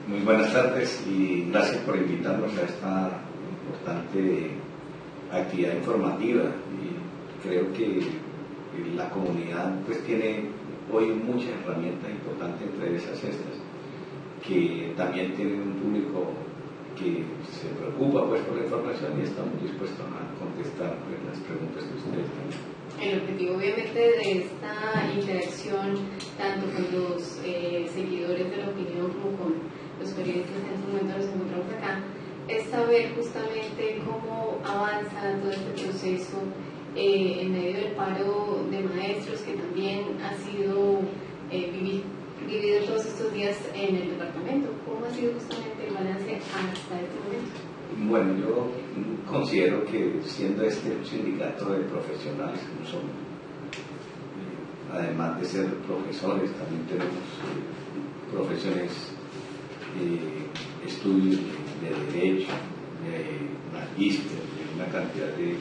Muy buenas tardes y gracias por invitarnos a esta importante actividad informativa. Y creo que la comunidad pues tiene hoy muchas herramientas importantes, entre esas estas, que también tienen un público que se preocupa pues por la información y estamos dispuestos a contestar pues, las preguntas de ustedes también. El objetivo obviamente de esta interacción, tanto con los seguidores de la opinión como con los periodistas que en este momento nos encontramos acá, es saber justamente cómo avanza todo este proceso en medio del paro de maestros que también ha sido vivido todos estos días en el departamento. ¿Cómo ha sido justamente el balance hasta este momento? Bueno, yo considero que siendo este un sindicato de profesionales como somos, además de ser profesores, también tenemos profesiones, estudios de derecho, de magíster, de una cantidad de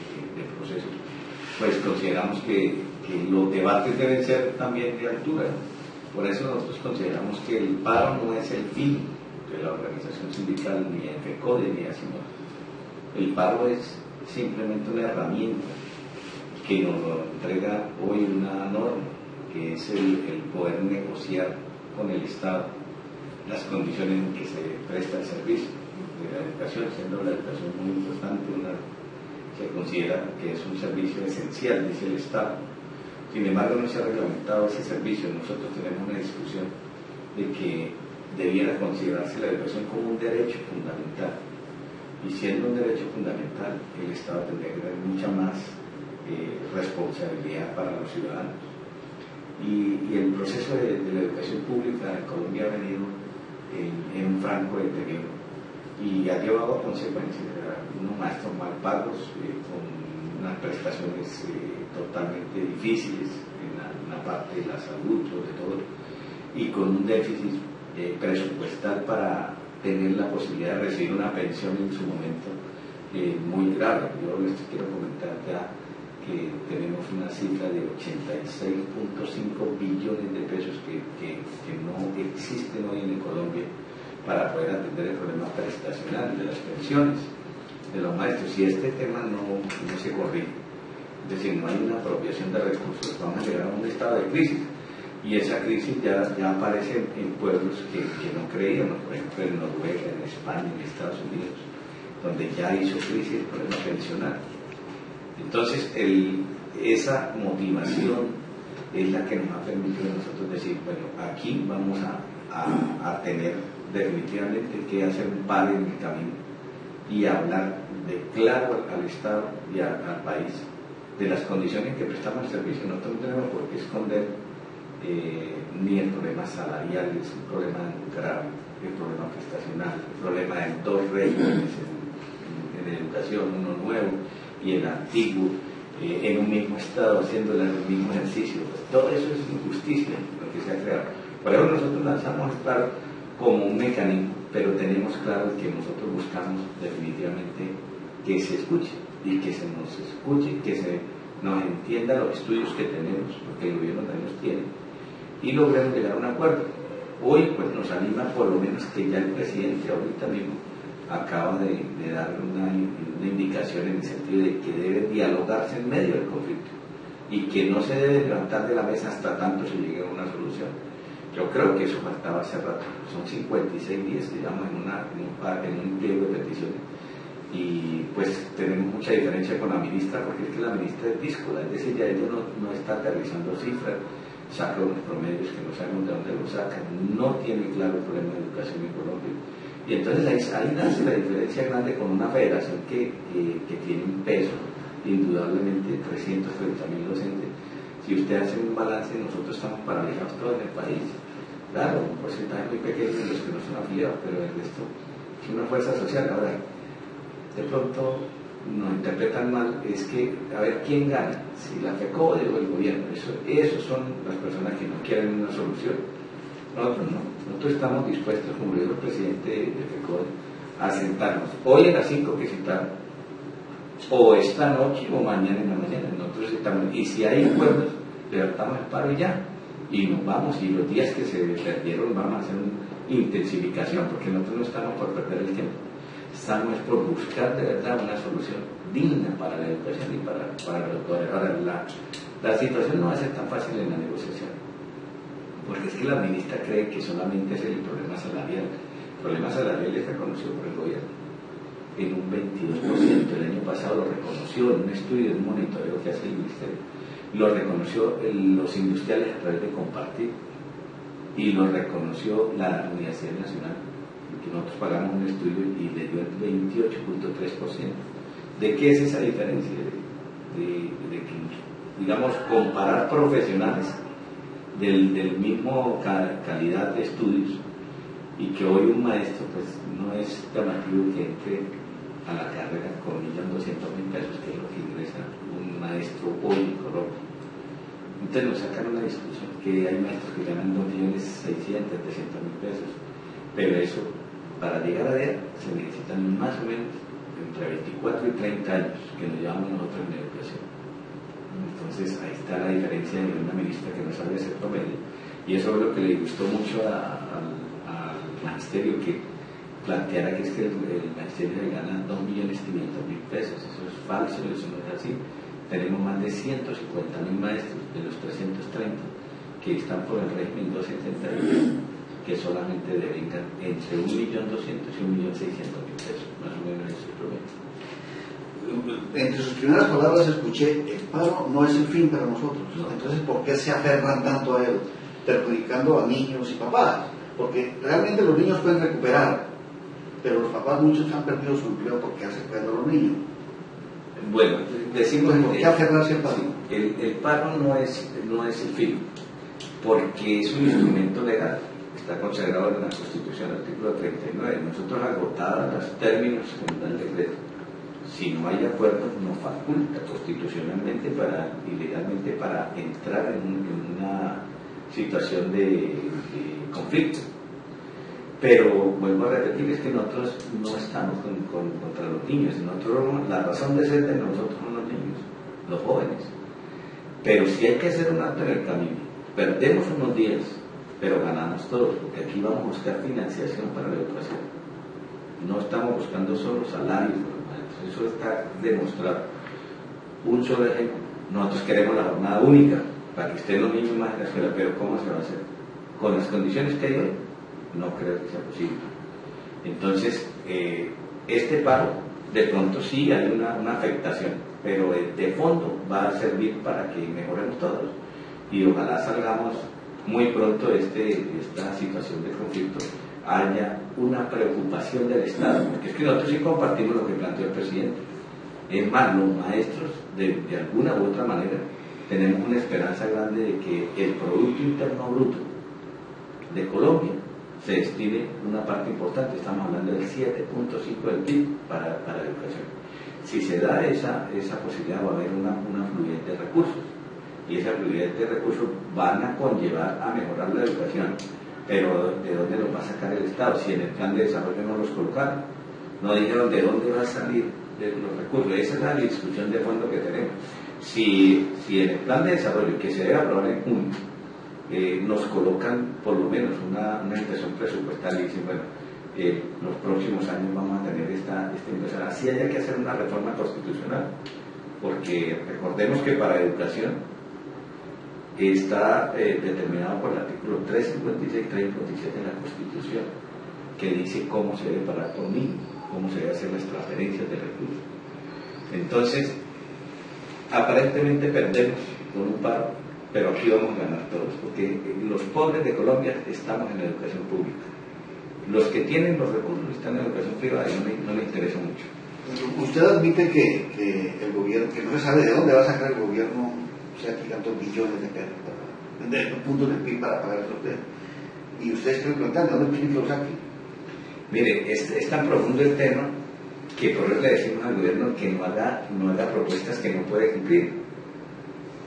procesos, pues consideramos que los debates deben ser también de altura. Por eso nosotros consideramos que el paro no es el fin de la organización sindical, ni de FECODE, ni de ASIMOD. El paro es simplemente una herramienta que nos entrega hoy una norma, que es el poder negociar con el Estado las condiciones en que se presta el servicio de la educación, siendo la educación muy importante, se considera que es un servicio esencial, dice el Estado. Sin embargo, no se ha reglamentado ese servicio. Nosotros tenemos una discusión de que debiera considerarse la educación como un derecho fundamental, y siendo un derecho fundamental, el Estado tendría que tener mucha más responsabilidad para los ciudadanos. Y el proceso de la educación pública en Colombia ha venido en un franco deterioro y ha llevado a consecuencias a unos maestros mal pagos, con unas prestaciones totalmente difíciles en la parte de la salud, sobre todo, y con un déficit presupuestal para tener la posibilidad de recibir una pensión en su momento muy grave. Yo les quiero comentar ya que tenemos una cifra de 86.5 billones de pesos que no existen hoy en Colombia para poder atender el problema prestacional de las pensiones de los maestros. Si este tema no se corrige, es decir, no hay una apropiación de recursos, vamos a llegar a un estado de crisis. Y esa crisis ya aparece en pueblos que no creíamos, por ejemplo en Noruega, en España, en Estados Unidos, donde ya hizo crisis el problema pensional. Entonces, esa motivación es la que nos ha permitido a nosotros decir, bueno, aquí vamos a tener definitivamente que hacer un par en el camino y hablar de claro al Estado y al país de las condiciones en que prestamos el servicio. Nosotros no tenemos por qué esconder ni el problema salarial, es un problema grave, el problema prestacional, el problema de dos regímenes en educación, uno nuevo y el antiguo, en un mismo estado haciendo el mismo ejercicio. Pues todo eso es injusticia lo que se ha creado. Por eso nosotros lanzamos el paro como un mecanismo, pero tenemos claro que nosotros buscamos definitivamente que se escuche y que se nos escuche, que se nos entienda los estudios que tenemos, porque el gobierno también los tiene, y logremos llegar a un acuerdo. Hoy pues nos anima por lo menos que ya el presidente ahorita mismo acaba de dar una indicación en el sentido de que debe dialogarse en medio del conflicto y que no se debe levantar de la mesa hasta tanto se llegue a una solución. Yo creo que eso faltaba hace rato. Son 56 días, digamos, en un pliego de peticiones, y pues tenemos mucha diferencia con la ministra, porque es que la ministra es díscola, es decir, ya ella no está aterrizando cifras, saca unos promedios que no sabemos de dónde los saca, no tiene claro el problema de educación en Colombia. Y entonces ahí nace la diferencia grande con una federación que tiene un peso, indudablemente 330.000 docentes. Si usted hace un balance, nosotros estamos paralizados todos en el país. Claro, un porcentaje muy pequeño de los que no son afiliados, pero el resto es una fuerza social. Ahora, de pronto nos interpretan mal, es que, a ver, ¿quién gana? Si la FECODE o el gobierno. Esos son las personas que no quieren una solución. Nosotros no. Nosotros estamos dispuestos, como dijo el presidente de FECODE, a sentarnos hoy a las 5 que citaron, o esta noche o mañana en la mañana. Nosotros estamos, y si hay acuerdos, levantamos el paro y ya, y nos vamos, y los días que se perdieron vamos a hacer intensificación, porque nosotros no estamos por perder el tiempo, estamos por buscar de verdad una solución digna para la educación y para los padres. Ahora, la situación no va a ser tan fácil en la negociación, porque es que la ministra cree que solamente es el problema salarial. El problema salarial es reconocido por el gobierno en un 22%. El año pasado lo reconoció en un estudio, en un monitoreo que hace el ministerio, lo reconoció los industriales a través de Compartir y lo reconoció la Universidad Nacional, que nosotros pagamos un estudio y le dio el 28.3%. ¿De qué es esa diferencia? De que, digamos, comparar profesionales del mismo calidad de estudios, y que hoy un maestro pues no es llamativo que entre a la carrera con 1.200.000 pesos, que es lo que ingresa un maestro hoy en Colombia. Entonces nos sacan una discusión que hay maestros que ganan 2.600.000, 300.000 pesos, pero eso, para llegar a ver, se necesitan más o menos entre 24 y 30 años, que nos llevamos nosotros en educación. Entonces ahí está la diferencia de una ministra que no sabe hacer promedio, y eso es lo que le gustó mucho al magisterio, que planteara que es que el magisterio le gana 2.500.000 pesos. Eso es falso, eso no es así. Tenemos más de 150.000 maestros de los 330 que están por el régimen 271, que solamente devengan entre 1.200.000 y 1.600.000 pesos, más o menos ese promedio. Entre sus primeras palabras escuché: el paro no es el fin para nosotros. No. Entonces, ¿por qué se aferran tanto a él, perjudicando a niños y papás? Porque realmente los niños pueden recuperar, pero los papás muchos han perdido su empleo porque hacen cuidando a los niños. Bueno, decimos ¿Por qué aferrarse al paro? El paro no es el fin, porque es un instrumento legal, está consagrado en la Constitución, artículo 39. Nosotros, agotados los términos que nos da el decreto, si no hay acuerdo, nos faculta constitucionalmente y legalmente para entrar en una situación de conflicto. Pero vuelvo a repetir, es que nosotros no estamos contra los niños. Nosotros, la razón de ser de nosotros son los niños, los jóvenes. Pero si hay que hacer un acto en el camino, perdemos unos días, pero ganamos todos, porque aquí vamos a buscar financiación para la educación. No estamos buscando solo salarios de los maestros, eso está demostrado. Un solo ejemplo: nosotros queremos la jornada única para que estén los niños más en la escuela, pero ¿cómo se va a hacer? Con las condiciones que hay hoy, no creo que sea posible. Entonces, este paro, de pronto sí hay una afectación, pero de fondo va a servir para que mejoremos todos, y ojalá salgamos muy pronto de esta situación de conflicto, haya una preocupación del Estado, porque es que nosotros sí compartimos lo que planteó el presidente. Es más, los maestros, de alguna u otra manera, tenemos una esperanza grande de que el Producto Interno Bruto de Colombia se destine una parte importante, estamos hablando del 7.5 del PIB para educación. Si se da esa posibilidad, va a haber una fluidez de recursos, y esa fluidez de recursos van a conllevar a mejorar la educación. Pero ¿de dónde los va a sacar el Estado? Si en el plan de desarrollo no los colocaron, no dijeron de dónde va a salir de los recursos. Esa es la discusión de fondo que tenemos. Si en el plan de desarrollo, que se debe aprobar en junio, nos colocan por lo menos una inversión presupuestal y dicen, bueno, los próximos años vamos a tener esta inversión. Así haya que hacer una reforma constitucional, porque recordemos que para educación está determinado por el artículo 356 y 357 de la Constitución, que dice cómo se debe pagar por niño, cómo se debe hacer las transferencias de recursos. Entonces, aparentemente perdemos con un paro, pero aquí vamos a ganar todos, porque los pobres de Colombia estamos en la educación pública. Los que tienen los recursos están en la educación privada y no les interesa mucho. Usted admite que el gobierno, que no se sabe de dónde va a sacar el gobierno, o sea, aquí tantos billones de puntos de PIB para pagar esos ustedes. Y ustedes creen que lo están, ¿de dónde quieren que lo saquen? Mire, es tan profundo el tema que por eso le decimos al gobierno que no haga propuestas que no puede cumplir.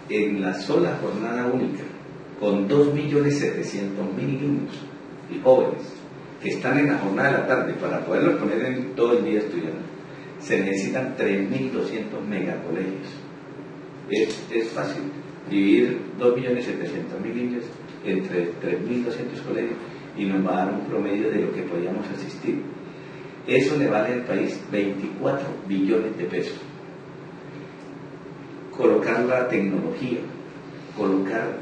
En la sola jornada única, con 2.700.000 niños y jóvenes que están en la jornada de la tarde, para poderlos poner en todo el día estudiando, se necesitan 3.200 megacolegios. Es fácil dividir 2.700.000 niños entre 3.200 colegios y nos va a dar un promedio de lo que podíamos asistir. Eso le vale al país 24 billones de pesos. Colocar la tecnología, colocar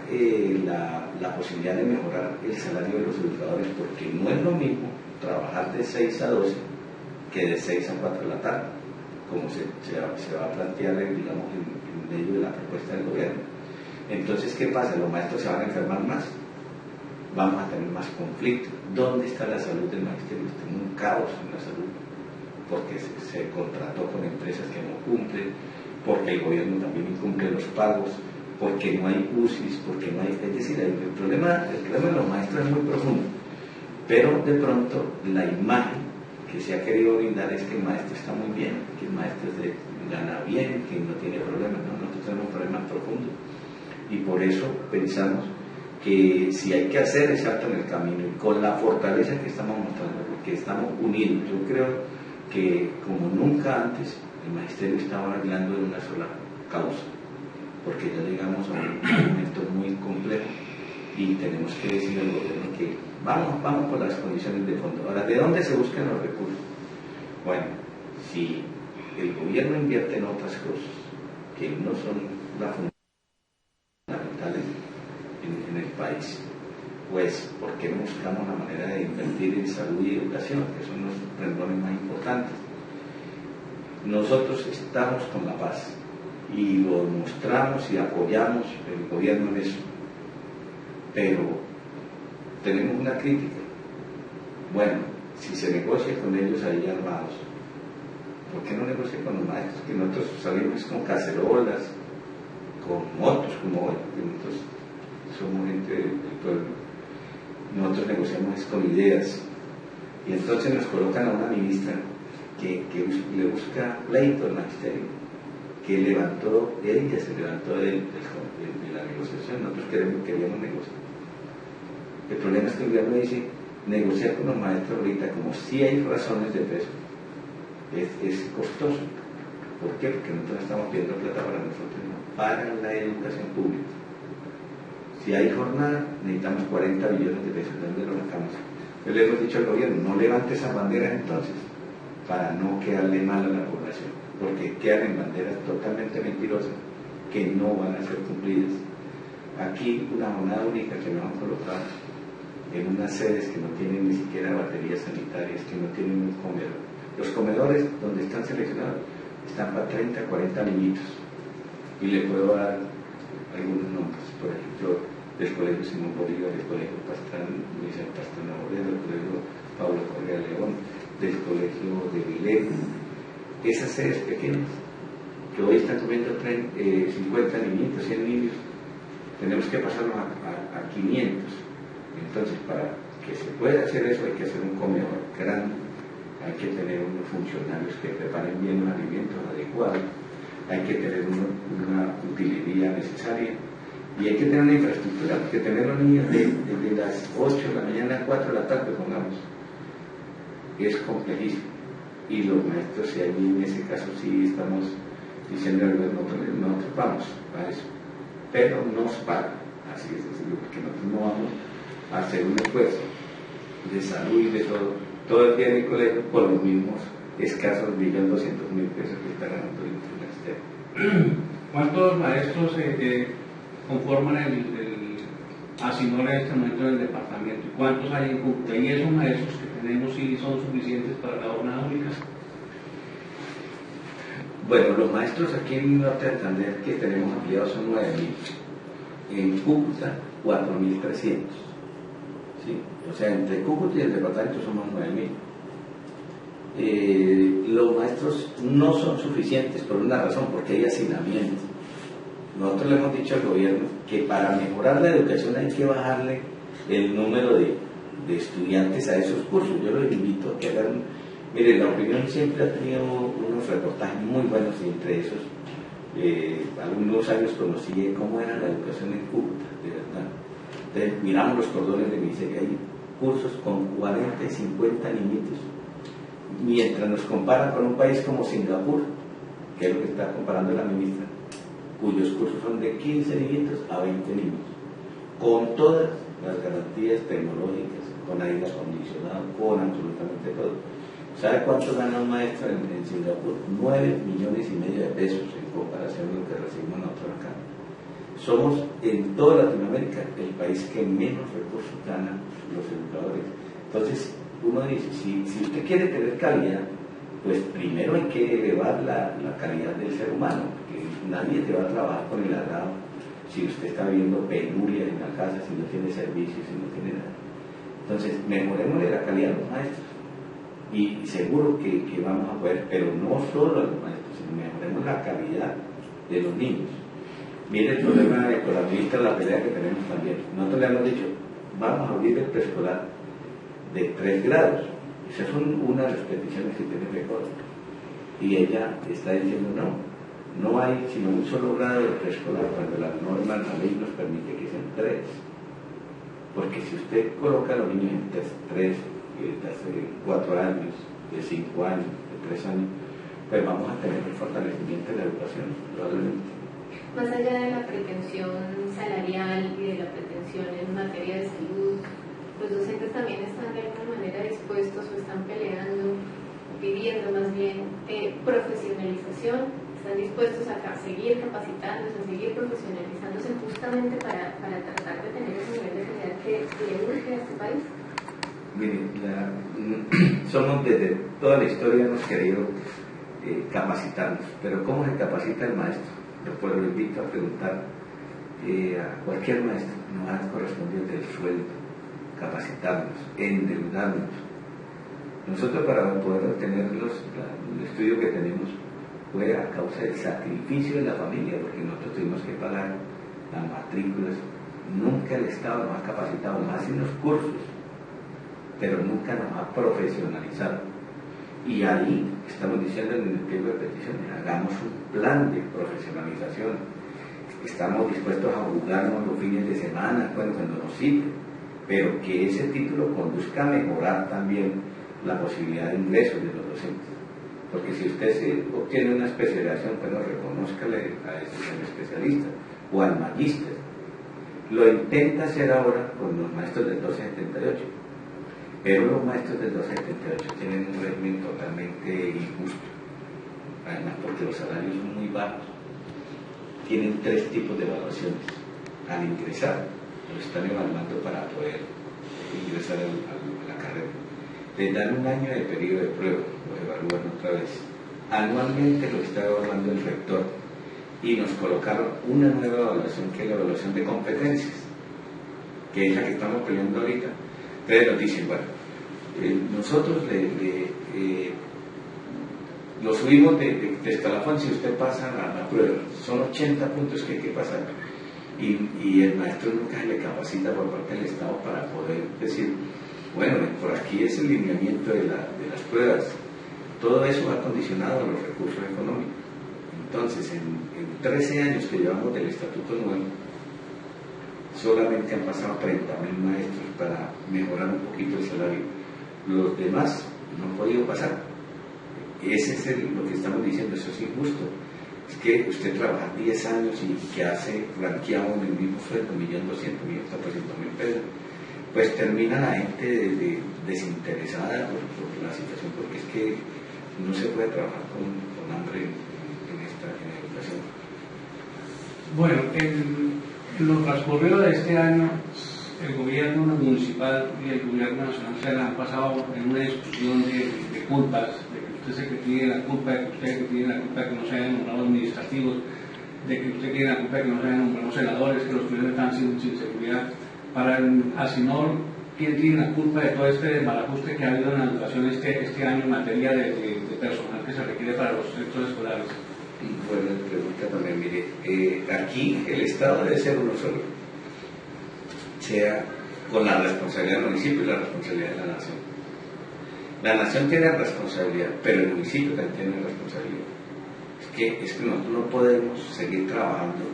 la posibilidad de mejorar el salario de los educadores, porque no es lo mismo trabajar de 6 a 12 que de 6 a 4 de la tarde, como se va a plantear, digamos, en medio de la propuesta del gobierno. Entonces, ¿qué pasa? Los maestros se van a enfermar más, vamos a tener más conflictos. ¿Dónde está la salud del magisterio? Está en un caos en la salud, porque se contrató con empresas que no cumplen, porque el gobierno también incumple los pagos, porque no hay UCIs, porque no hay... Es decir, el problema de los maestros es muy profundo, pero de pronto la imagen que se ha querido brindar es que el maestro está muy bien, que el maestro gana bien, que no tiene problemas. No, nosotros tenemos problemas profundos, y por eso pensamos que si hay que hacer el salto en el camino, y con la fortaleza que estamos mostrando, porque estamos unidos, yo creo que como nunca antes el magisterio estaba hablando de una sola causa, porque ya llegamos a un momento muy complejo y tenemos que decir al gobierno que vamos por las condiciones de fondo. Ahora, ¿de dónde se buscan los recursos? Bueno, si el gobierno invierte en otras cosas que no son las fundamentales en el país, pues ¿por qué no buscamos la manera de invertir en salud y educación, que son los renglones más importantes? Nosotros estamos con la paz y lo mostramos y apoyamos el gobierno en eso, pero tenemos una crítica. Bueno, si se negocia con ellos ahí armados, ¿por qué no negocia con los maestros? Que nosotros salimos con cacerolas, con motos como hoy, porque nosotros somos gente del pueblo. Nosotros negociamos con ideas, y entonces nos colocan a una ministra que le busca pleito al magisterio, que ella se levantó de la negociación. Nosotros queríamos negociar. El problema es que el gobierno dice negociar con los maestros ahorita, como si hay razones de peso, es costoso. ¿Por qué? Porque nosotros estamos pidiendo plata para nosotros, no para la educación pública. Si hay jornada, necesitamos 40 billones de pesos. ¿De dónde lo sacamos? Entonces le hemos dicho al gobierno, no levante esas banderas entonces, para no quedarle mal a la población, porque quedan en banderas totalmente mentirosas que no van a ser cumplidas. Aquí una jornada única que nos han colocado en unas sedes que no tienen ni siquiera baterías sanitarias, que no tienen un comedor. Los comedores donde están seleccionados están para 30, 40 niñitos, y le puedo dar algunos nombres, por ejemplo, del Colegio Simón Bolívar, del Colegio Pastrana Moreno, del Colegio Pablo Correa León, del Colegio de Vilén. Esas sedes pequeñas que hoy están comiendo 50 niñitos, 100 niños, tenemos que pasarlos a 500. Entonces, para que se pueda hacer eso, hay que hacer un comedor grande, hay que tener unos funcionarios que preparen bien los alimentos adecuados, hay que tener una utilería necesaria, y hay que tener una infraestructura, porque tener los niños desde las 8 de la mañana a 4 de la tarde, pongamos, es complejísimo. Y los maestros, y allí en ese caso sí estamos diciendo al gobierno, nosotros vamos a eso, pero nos pagan, así es sencillo, porque nosotros no vamos a hacer un esfuerzo de salud y de todo el día en el colegio por los mismos escasos 1.200.000 pesos que está ganando el magisterio. ¿Cuántos maestros conforman el ASINOR en este momento del departamento? ¿Y cuántos hay en Cúcuta? ¿Y esos maestros que tenemos sí son suficientes para la jornada única? Bueno, los maestros aquí en el norte de Santander que tenemos ampliados son 9.000. En Cúcuta, 4.300. ¿Sí? O sea, entre Cúcuta y el departamento somos 9.000. Los maestros no son suficientes por una razón, porque hay hacinamiento. Nosotros le hemos dicho al gobierno que para mejorar la educación hay que bajarle el número de estudiantes a esos cursos. Yo los invito a que hagan... Mire, La Opinión siempre ha tenido unos reportajes muy buenos, y entre esos, algunos años conocí cómo era la educación en Cúcuta, de verdad. Entonces, miramos los cordones de miseria, hay cursos con 40 y 50 niñitos, mientras nos comparan con un país como Singapur, que es lo que está comparando la ministra, cuyos cursos son de 15 niñitos a 20 niños, con todas las garantías tecnológicas, con aire acondicionado, con absolutamente todo. ¿Sabe cuánto gana un maestro en Singapur? 9,5 millones de pesos en comparación a lo que recibimos nosotros acá. Somos en toda Latinoamérica el país que menos recursos ganan los educadores. Entonces, uno dice, si usted quiere tener calidad, pues primero hay que elevar la calidad del ser humano, porque nadie te va a trabajar con el agrado si usted está viendo penuria en la casa, si no tiene servicios, si no tiene nada. Entonces, mejoremos la calidad de los maestros. Y seguro que vamos a poder, pero no solo a los maestros, sino mejoremos la calidad de los niños. Mire el problema economista, la pelea que tenemos también. Nosotros le hemos dicho, vamos a abrir el preescolar de 3 grados. Esas son una de las peticiones que tiene Record. Y ella está diciendo no hay sino un solo grado de preescolar cuando la norma, la ley nos permite que sean 3. Porque si usted coloca a los niños en 3, de 4 años, de 5 años, de 3 años, pues vamos a tener un fortalecimiento de la educación, probablemente. Más allá de la pretensión salarial y de la pretensión en materia de salud, los docentes también están de alguna manera dispuestos o están peleando, pidiendo más bien profesionalización, están dispuestos a seguir capacitándose, a seguir profesionalizándose justamente para tratar de tener ese nivel de calidad que le urge a este país. Miren, somos desde toda la historia hemos querido capacitarnos, pero ¿cómo se capacita el maestro? Después lo invito a preguntar a cualquier maestro, nos ha correspondido del sueldo, capacitarnos, endeudarnos. Nosotros para poder obtener el estudio que tenemos fue a causa del sacrificio de la familia, porque nosotros tuvimos que pagar las matrículas. Nunca el Estado nos ha capacitado, nos hace unos cursos, pero nunca nos ha profesionalizado. Y ahí estamos diciendo en el pliego de peticiones, hagamos un plan de profesionalización. Estamos dispuestos a jugarnos los fines de semana cuando nos sirve, pero que ese título conduzca a mejorar también la posibilidad de ingresos de los docentes. Porque si usted obtiene una especialización, pues reconózcale a ese especialista o al magíster. Lo intenta hacer ahora con los maestros del 1278. Pero los maestros del 1278 tienen un régimen totalmente injusto, además porque los salarios son muy bajos. Tienen 3 tipos de evaluaciones. Al ingresar, lo están evaluando para poder ingresar a la carrera. Les dan un año de periodo de prueba, lo evalúan otra vez. Anualmente lo está evaluando el rector y nos colocaron una nueva evaluación que es la evaluación de competencias, que es la que estamos peleando ahorita. Entonces nos dicen, bueno, nosotros lo subimos de escalafón si usted pasa la prueba, son 80 puntos que hay que pasar, y el maestro nunca le capacita por parte del Estado para poder decir, bueno, por aquí es el lineamiento de las pruebas. Todo eso va condicionado a los recursos económicos. Entonces, en 13 años que llevamos del Estatuto Nuevo, solamente han pasado 30.000 maestros para mejorar un poquito el salario. Los demás no han podido pasar. Ese es lo que estamos diciendo, eso es injusto. Es que usted trabaja 10 años y que hace ranqueado en el mismo sueldo, 1.200.000, 1.400.000 pesos, pues termina la gente desinteresada por la situación, porque es que no se puede trabajar con hambre en educación. Bueno, en lo transcurrido de este año, el gobierno municipal y el gobierno nacional se han pasado en una discusión de culpas, de que usted se tiene la culpa, de que usted tiene la culpa de que no se hayan nombrado administrativos, de que usted tiene la culpa de que no se hayan nombrado senadores, que los colegios están sin seguridad. Para el Asinor, ¿quién tiene la culpa de todo este desbarajuste que ha habido en la educación este año en materia de personal que se requiere para los centros escolares? Buena pregunta también, mire, aquí el Estado debe ser uno solo, sea con la responsabilidad del municipio y la responsabilidad de la nación. La nación tiene responsabilidad, pero el municipio también tiene responsabilidad. Es que nosotros no podemos seguir trabajando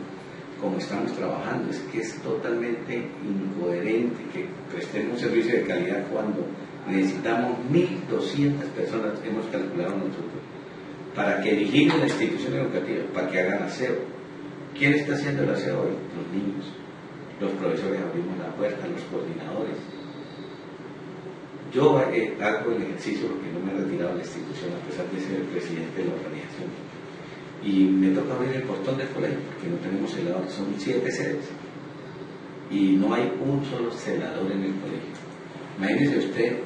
como estamos trabajando, es que es totalmente incoherente que prestemos un servicio de calidad cuando necesitamos 1.200 personas, hemos calculado nosotros, para que vigilen la institución educativa, para que hagan aseo. ¿Quién está haciendo el aseo hoy? Los niños. Los profesores abrimos la puerta, los coordinadores. Yo hago el ejercicio porque no me he retirado de la institución a pesar de ser el presidente de la organización. Y me toca abrir el portón del colegio porque no tenemos celador, son 7 sedes. Y no hay un solo celador en el colegio. Imagínese usted,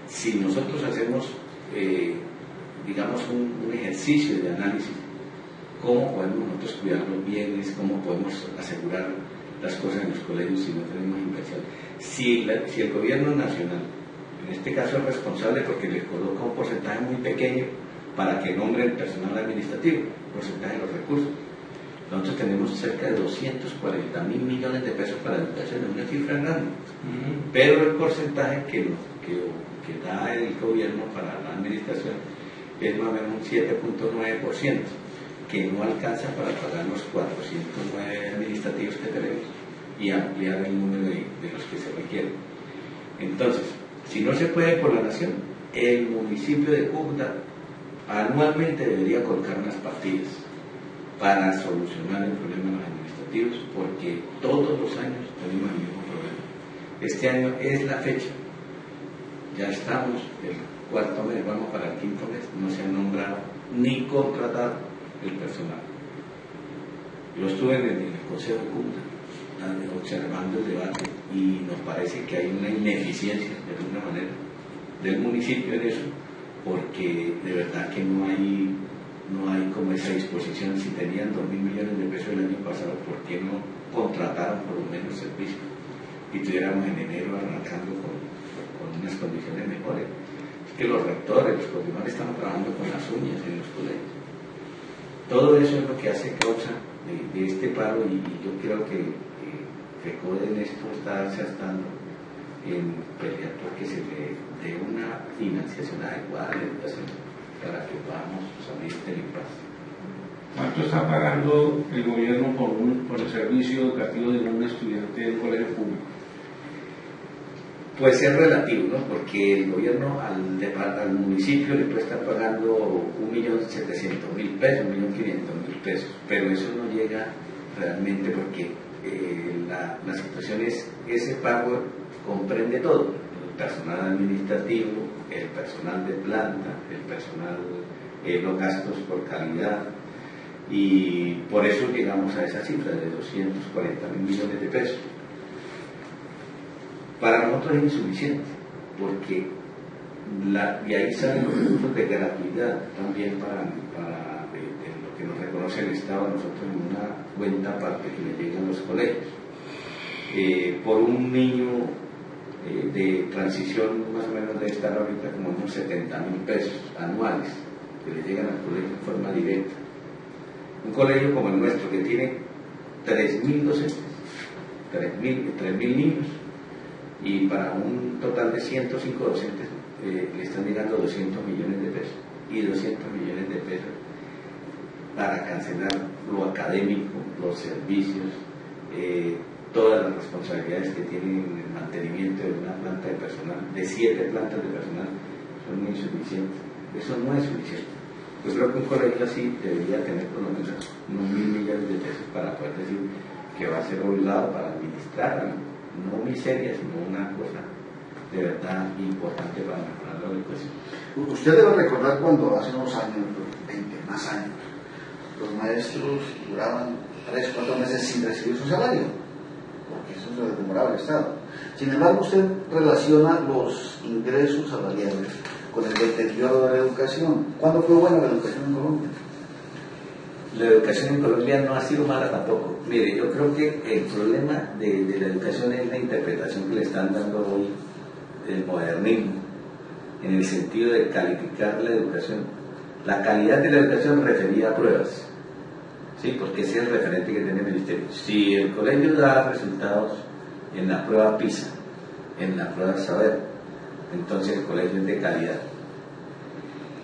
si nosotros hacemos, digamos, un ejercicio de análisis, cómo podemos nosotros cuidar los bienes, cómo podemos asegurar las cosas en los colegios si no tenemos inversión. Si el gobierno nacional, en este caso es responsable porque le coloca un porcentaje muy pequeño para que nombre el personal administrativo, porcentaje de los recursos. Nosotros tenemos cerca de 240.000 millones de pesos para educación, es una cifra grande. Pero el porcentaje que da el gobierno para la administración es más o menos un 7.9%, que no alcanza para pagar los 409 administrativos que tenemos y ampliar el número de los que se requieren. Entonces, si no se puede por la nación, el municipio de Cúcuta anualmente debería colocar unas partidas para solucionar el problema de los administrativos, porque todos los años tenemos el mismo problema. Este año es la fecha, ya estamos el 4º mes, vamos para el 5º mes, no se ha nombrado ni contratado el personal. Yo estuve en el Consejo de Cúcuta observando el debate y nos parece que hay una ineficiencia de alguna manera del municipio en eso, porque de verdad que no hay como esa disposición. Si tenían 2.000 millones de pesos el año pasado, ¿por qué no contrataron por lo menos servicio y tuviéramos en enero arrancando con unas condiciones mejores? Es que los rectores, los coordinadores están trabajando con las uñas en los colegios. Todo eso es lo que hace causa de este paro, y yo creo que FECODE en esto está gastando en pelear porque se le dé una financiación adecuada de educación para que podamos salir del impasse. ¿Cuánto está pagando el gobierno por el servicio educativo de un estudiante de un colegio público? Pues es relativo, ¿no? Porque el gobierno al municipio le puede estar pagando 1.700.000 pesos, 1.500.000 pesos, pero eso no llega realmente porque la situación es, ese pago comprende todo: el personal administrativo, el personal de planta, el personal, los gastos por calidad, y por eso llegamos a esa cifra de 240.000 millones de pesos. Para nosotros es insuficiente, porque y ahí salen los recursos de gratuidad también para lo que nos reconoce el Estado a nosotros en una cuenta aparte que le llega a los colegios. Por un niño de transición más o menos debe estar ahorita como unos 70.000 pesos anuales que le llegan al colegio en forma directa. Un colegio como el nuestro, que tiene 3.000 docentes, 3.000 niños, y para un total de 105 docentes le están llegando 200 millones de pesos, y 200 millones de pesos para cancelar lo académico, los servicios, todas las responsabilidades que tienen el mantenimiento de una planta de personal, de 7 plantas de personal, son muy insuficientes. Eso no es suficiente. Pues creo que un colegio así debería tener por lo menos unos 1.000 millones de pesos para poder decir que va a ser obligado para administrar, no miseria, sino una cosa de verdad importante para mejorar la educación. Usted debe recordar cuando hace unos años, 20 más años, los maestros duraban 3 o 4 meses sin recibir su salario, porque eso se lo demoraba el Estado. Sin embargo, usted relaciona los ingresos salariales con el deterioro de la educación. ¿Cuándo fue buena la educación en Colombia? La educación en Colombia no ha sido mala tampoco. Mire, yo creo que el problema de la educación es la interpretación que le están dando hoy del modernismo, en el sentido de calificar la educación. La calidad de la educación referida a pruebas, ¿sí? Porque ese es el referente que tiene el ministerio. Si el colegio da resultados en la prueba PISA, en la prueba Saber, entonces el colegio es de calidad.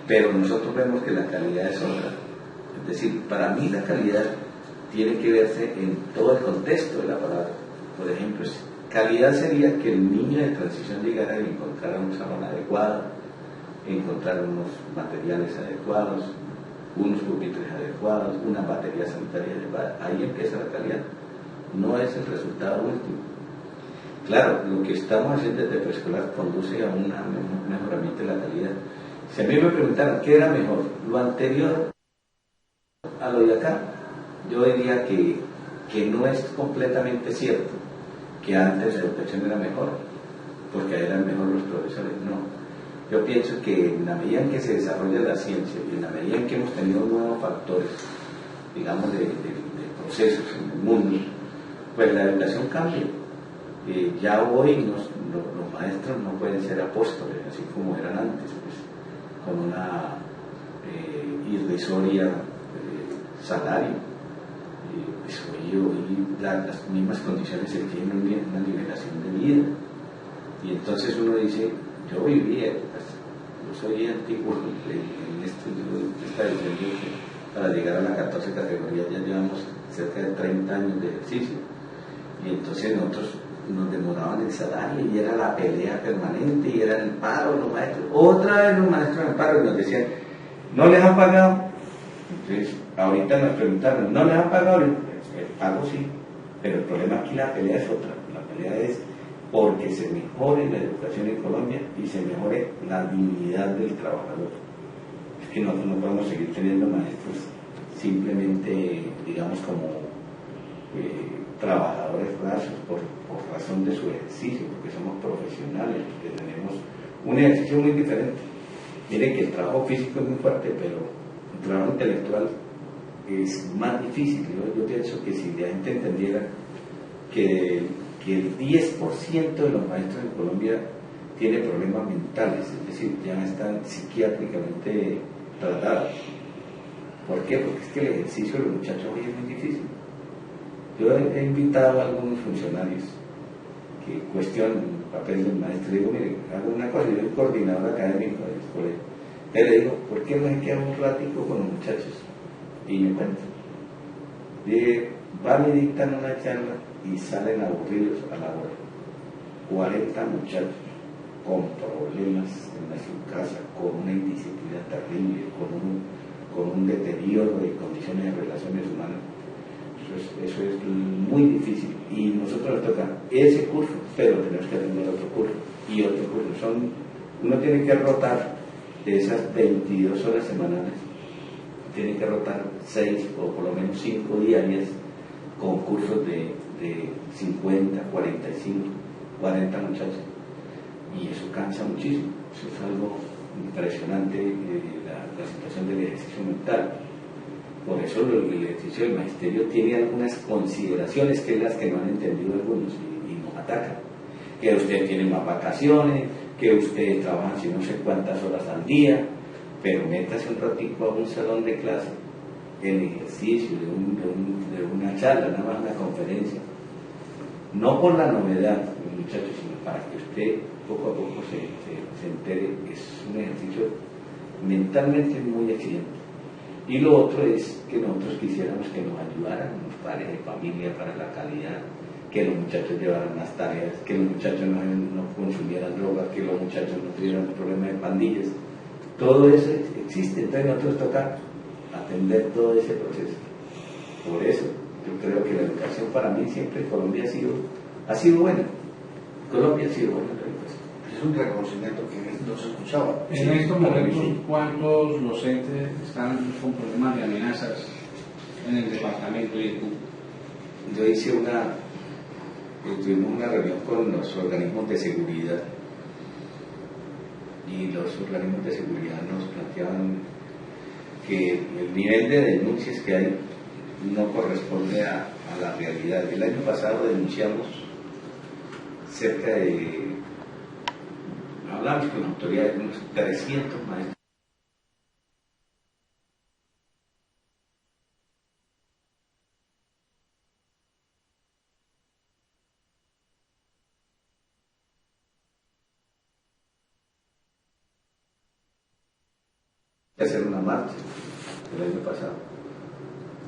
Pero nosotros vemos que la calidad es otra. Es decir, para mí la calidad tiene que verse en todo el contexto de la palabra. Por ejemplo, calidad sería que el niño de transición llegara y encontrara un salón adecuado, encontrar unos materiales adecuados, unos pupitres adecuados, una batería sanitaria adecuada. Ahí empieza la calidad, no es el resultado último. Claro, lo que estamos haciendo desde preescolar conduce a un mejoramiento de la calidad. Si a mí me preguntaran qué era mejor, lo anterior a lo de acá, yo diría que no es completamente cierto que antes la educación era mejor, porque eran mejor los profesores, no. Yo pienso que en la medida en que se desarrolla la ciencia y en la medida en que hemos tenido nuevos factores, digamos, de procesos en el mundo, pues la educación cambia. Ya hoy los maestros no pueden ser apóstoles, así como eran antes, pues, con una irrisoria salario. Pues hoy las mismas condiciones se tienen una liberación de vida. Y entonces uno dice, yo viví épocas, yo soy antiguo en esto, yo está diciendo que para llegar a la 14 categoría ya llevamos cerca de 30 años de ejercicio. Y entonces nosotros nos demoraban el salario y era la pelea permanente y era el paro los maestros. Otra vez los maestros en paro y nos decían, ¿no les han pagado? Entonces, ahorita nos preguntaron, ¿no les han pagado? El pago sí, pero el problema aquí, la pelea es otra. La pelea es porque se mejore la educación en Colombia y se mejore la dignidad del trabajador. Es que nosotros no podemos seguir teniendo maestros simplemente, digamos, como trabajadores rasos por razón de su ejercicio, porque somos profesionales, porque tenemos un ejercicio muy diferente. Miren que el trabajo físico es muy fuerte, pero el trabajo intelectual es más difícil. Yo pienso que si la gente entendiera que el 10% de los maestros en Colombia tiene problemas mentales, es decir, ya están psiquiátricamente tratados. ¿Por qué? Porque es que el ejercicio de los muchachos hoy es muy difícil. Yo he invitado a algunos funcionarios que cuestionan el papel del maestro. Le digo, mire, hago una cosa, yo soy coordinador académico del colegio. Le digo, ¿por qué no se queda un ratico con los muchachos? Y me cuento. Van y dictan una charla y salen aburridos a la hora. 40 muchachos con problemas en su casa, con una indisciplina terrible, con un deterioro de condiciones de relaciones humanas. Eso es muy difícil y nosotros nos toca ese curso, pero tenemos que atender otro curso y otro curso. Uno tiene que rotar de esas 22 horas semanales, tiene que rotar 6 o por lo menos 5 diarias con cursos de 50, 45, 40 muchachos, y eso cansa muchísimo. Eso es algo impresionante, la situación del ejercicio mental. Por eso el ejercicio del magisterio tiene algunas consideraciones que es las que no han entendido algunos y nos atacan. Que usted tiene más vacaciones, que usted trabaja si no sé cuántas horas al día, pero métase un ratico a un salón de clase, en ejercicio, de una charla, nada más una conferencia. No por la novedad, muchachos, sino para que usted poco a poco se entere. Es un ejercicio mentalmente muy exigente. Y lo otro es que nosotros quisiéramos que nos ayudaran los padres de familia para la calidad, que los muchachos llevaran las tareas, que los muchachos no consumieran drogas, que los muchachos no tuvieran problemas de pandillas. Todo eso existe, entonces nosotros toca atender todo ese proceso. Por eso yo creo que la educación para mí siempre en Colombia ha sido buena. Colombia ha sido buena en la educación. Es un reconocimiento que no se escuchaba. En estos momentos, ¿cuántos docentes están con problemas de amenazas en el departamento de Itú? Yo hice tuvimos una reunión con los organismos de seguridad y los organismos de seguridad nos planteaban que el nivel de denuncias que hay no corresponde a la realidad. El año pasado denunciamos cerca de, hablamos con autoridades, unos 300 maestros. Hacer una marcha el año pasado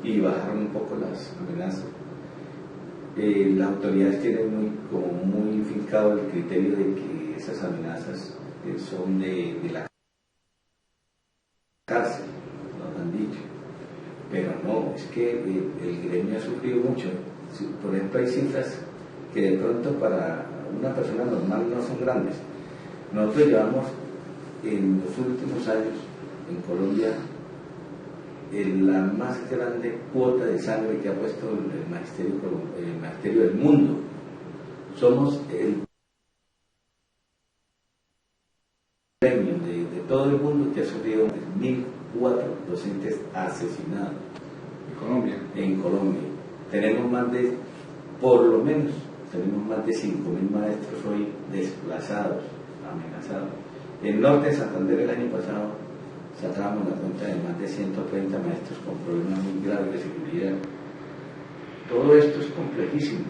y bajaron un poco las amenazas. Las autoridades tienen muy fincado el criterio de que esas amenazas son de la cárcel, nos han dicho, pero no, es que el gremio ha sufrido mucho. Por ejemplo, hay cifras que de pronto para una persona normal no son grandes. Nosotros llevamos en los últimos años en Colombia la más grande cuota de sangre que ha puesto el magisterio del mundo. Somos el premio de todo el mundo que ha sufrido 1.004 docentes asesinados en Colombia. Tenemos más de, por lo menos, tenemos más de 5.000 maestros hoy desplazados, amenazados. En el norte de Santander el año pasado sacábamos la cuenta de más de 130 maestros con problemas muy graves de seguridad. Todo esto es complejísimo.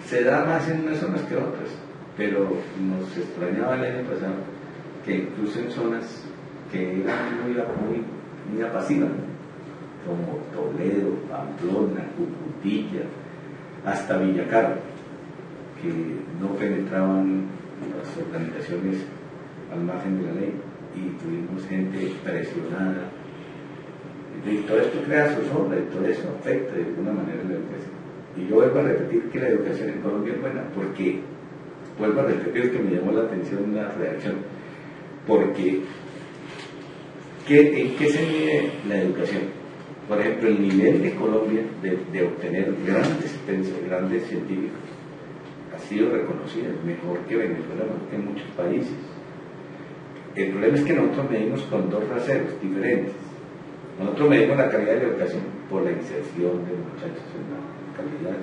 Se da más en unas zonas que otras, pero nos extrañaba el año pasado que incluso en zonas que eran muy apacibles, como Toledo, Pamplona, Cucutilla, hasta Villacarpa, que no penetraban las organizaciones al margen de la ley y tuvimos gente presionada. Y todo esto crea zozobra y todo eso afecta de alguna manera la educación. Y yo vuelvo a repetir que la educación en Colombia es buena, porque, vuelvo a repetir que me llamó la atención la reacción, porque ¿en qué se mide la educación? Por ejemplo, el nivel de Colombia de obtener grandes científicos ha sido reconocido, mejor que Venezuela, mejor que en muchos países. El problema es que nosotros medimos con dos raseros diferentes. Nosotros medimos la calidad de la educación por la inserción de los muchachos en la calidad,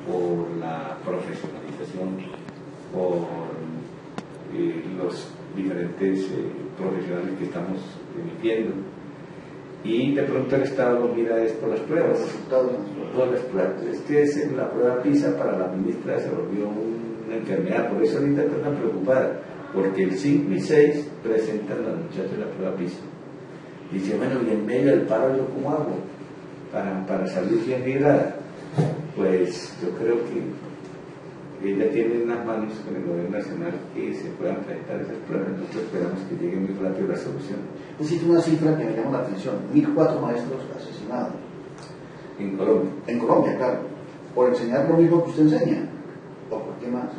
por la profesionalización, por los diferentes profesionales que estamos emitiendo. Y de pronto el Estado lo mira es por las pruebas. Por las pruebas. Es que la prueba PISA para la ministra se volvió una enfermedad, por eso ahorita está tan preocupada, porque el 5 y 6 presentan a los muchachos la prueba PISA. Dice, bueno, y en medio del paro yo cómo hago para salir bien librada. Pues yo creo que ella tiene en las manos con el gobierno nacional que se puedan presentar esas pruebas. Nosotros esperamos que llegue muy rápido la solución. Existe una cifra que me llama la atención: 1.004 maestros asesinados. En Colombia. En Colombia, claro. ¿Por enseñar lo mismo que usted enseña? ¿O por qué más?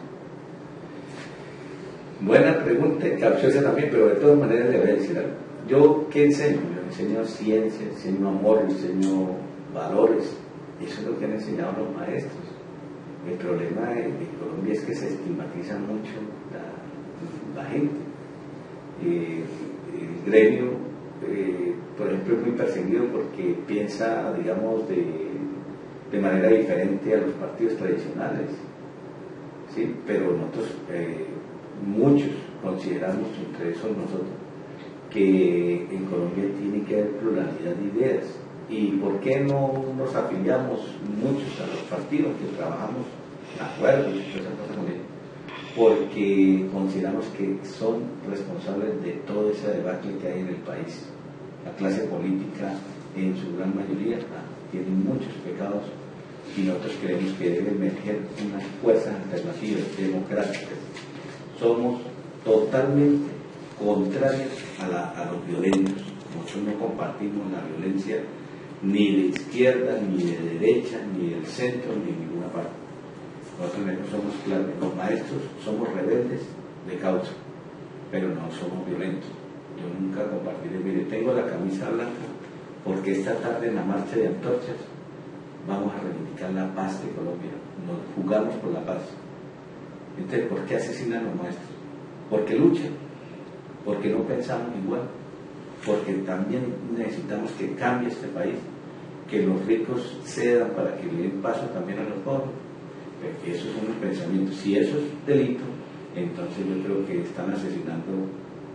Buena pregunta y capciosa también, pero de todas maneras le voy a decir algo. ¿Yo qué enseño? Yo enseño ciencia, enseño amor, enseño valores. Eso es lo que han enseñado los maestros. El problema de Colombia es que se estigmatiza mucho la gente. El gremio, por ejemplo, es muy perseguido porque piensa, digamos, de manera diferente a los partidos tradicionales. ¿Sí? Pero nosotros, muchos consideramos, entre esos nosotros, que en Colombia tiene que haber pluralidad de ideas. ¿Y por qué no nos afiliamos muchos a los partidos que trabajamos de acuerdo y todas esas cosas con ellos? Porque consideramos que son responsables de todo ese debate que hay en el país. La clase política, en su gran mayoría, tiene muchos pecados y nosotros creemos que debe emerger unas fuerzas alternativas, democráticas. Somos totalmente contrarios a los violentos. Nosotros no compartimos la violencia ni de izquierda, ni de derecha, ni del centro, ni de ninguna parte. Nosotros somos claros, los maestros somos rebeldes de causa, pero no somos violentos. Yo nunca compartiré, mire, tengo la camisa blanca porque esta tarde en la marcha de antorchas vamos a reivindicar la paz de Colombia, nos jugamos por la paz. Entonces, ¿por qué asesinan a los maestros? Porque luchan, porque no pensamos igual, porque también necesitamos que cambie este país, que los ricos cedan para que le den paso también a los pobres. Esos son los pensamientos. Si eso es delito, entonces yo creo que están asesinando,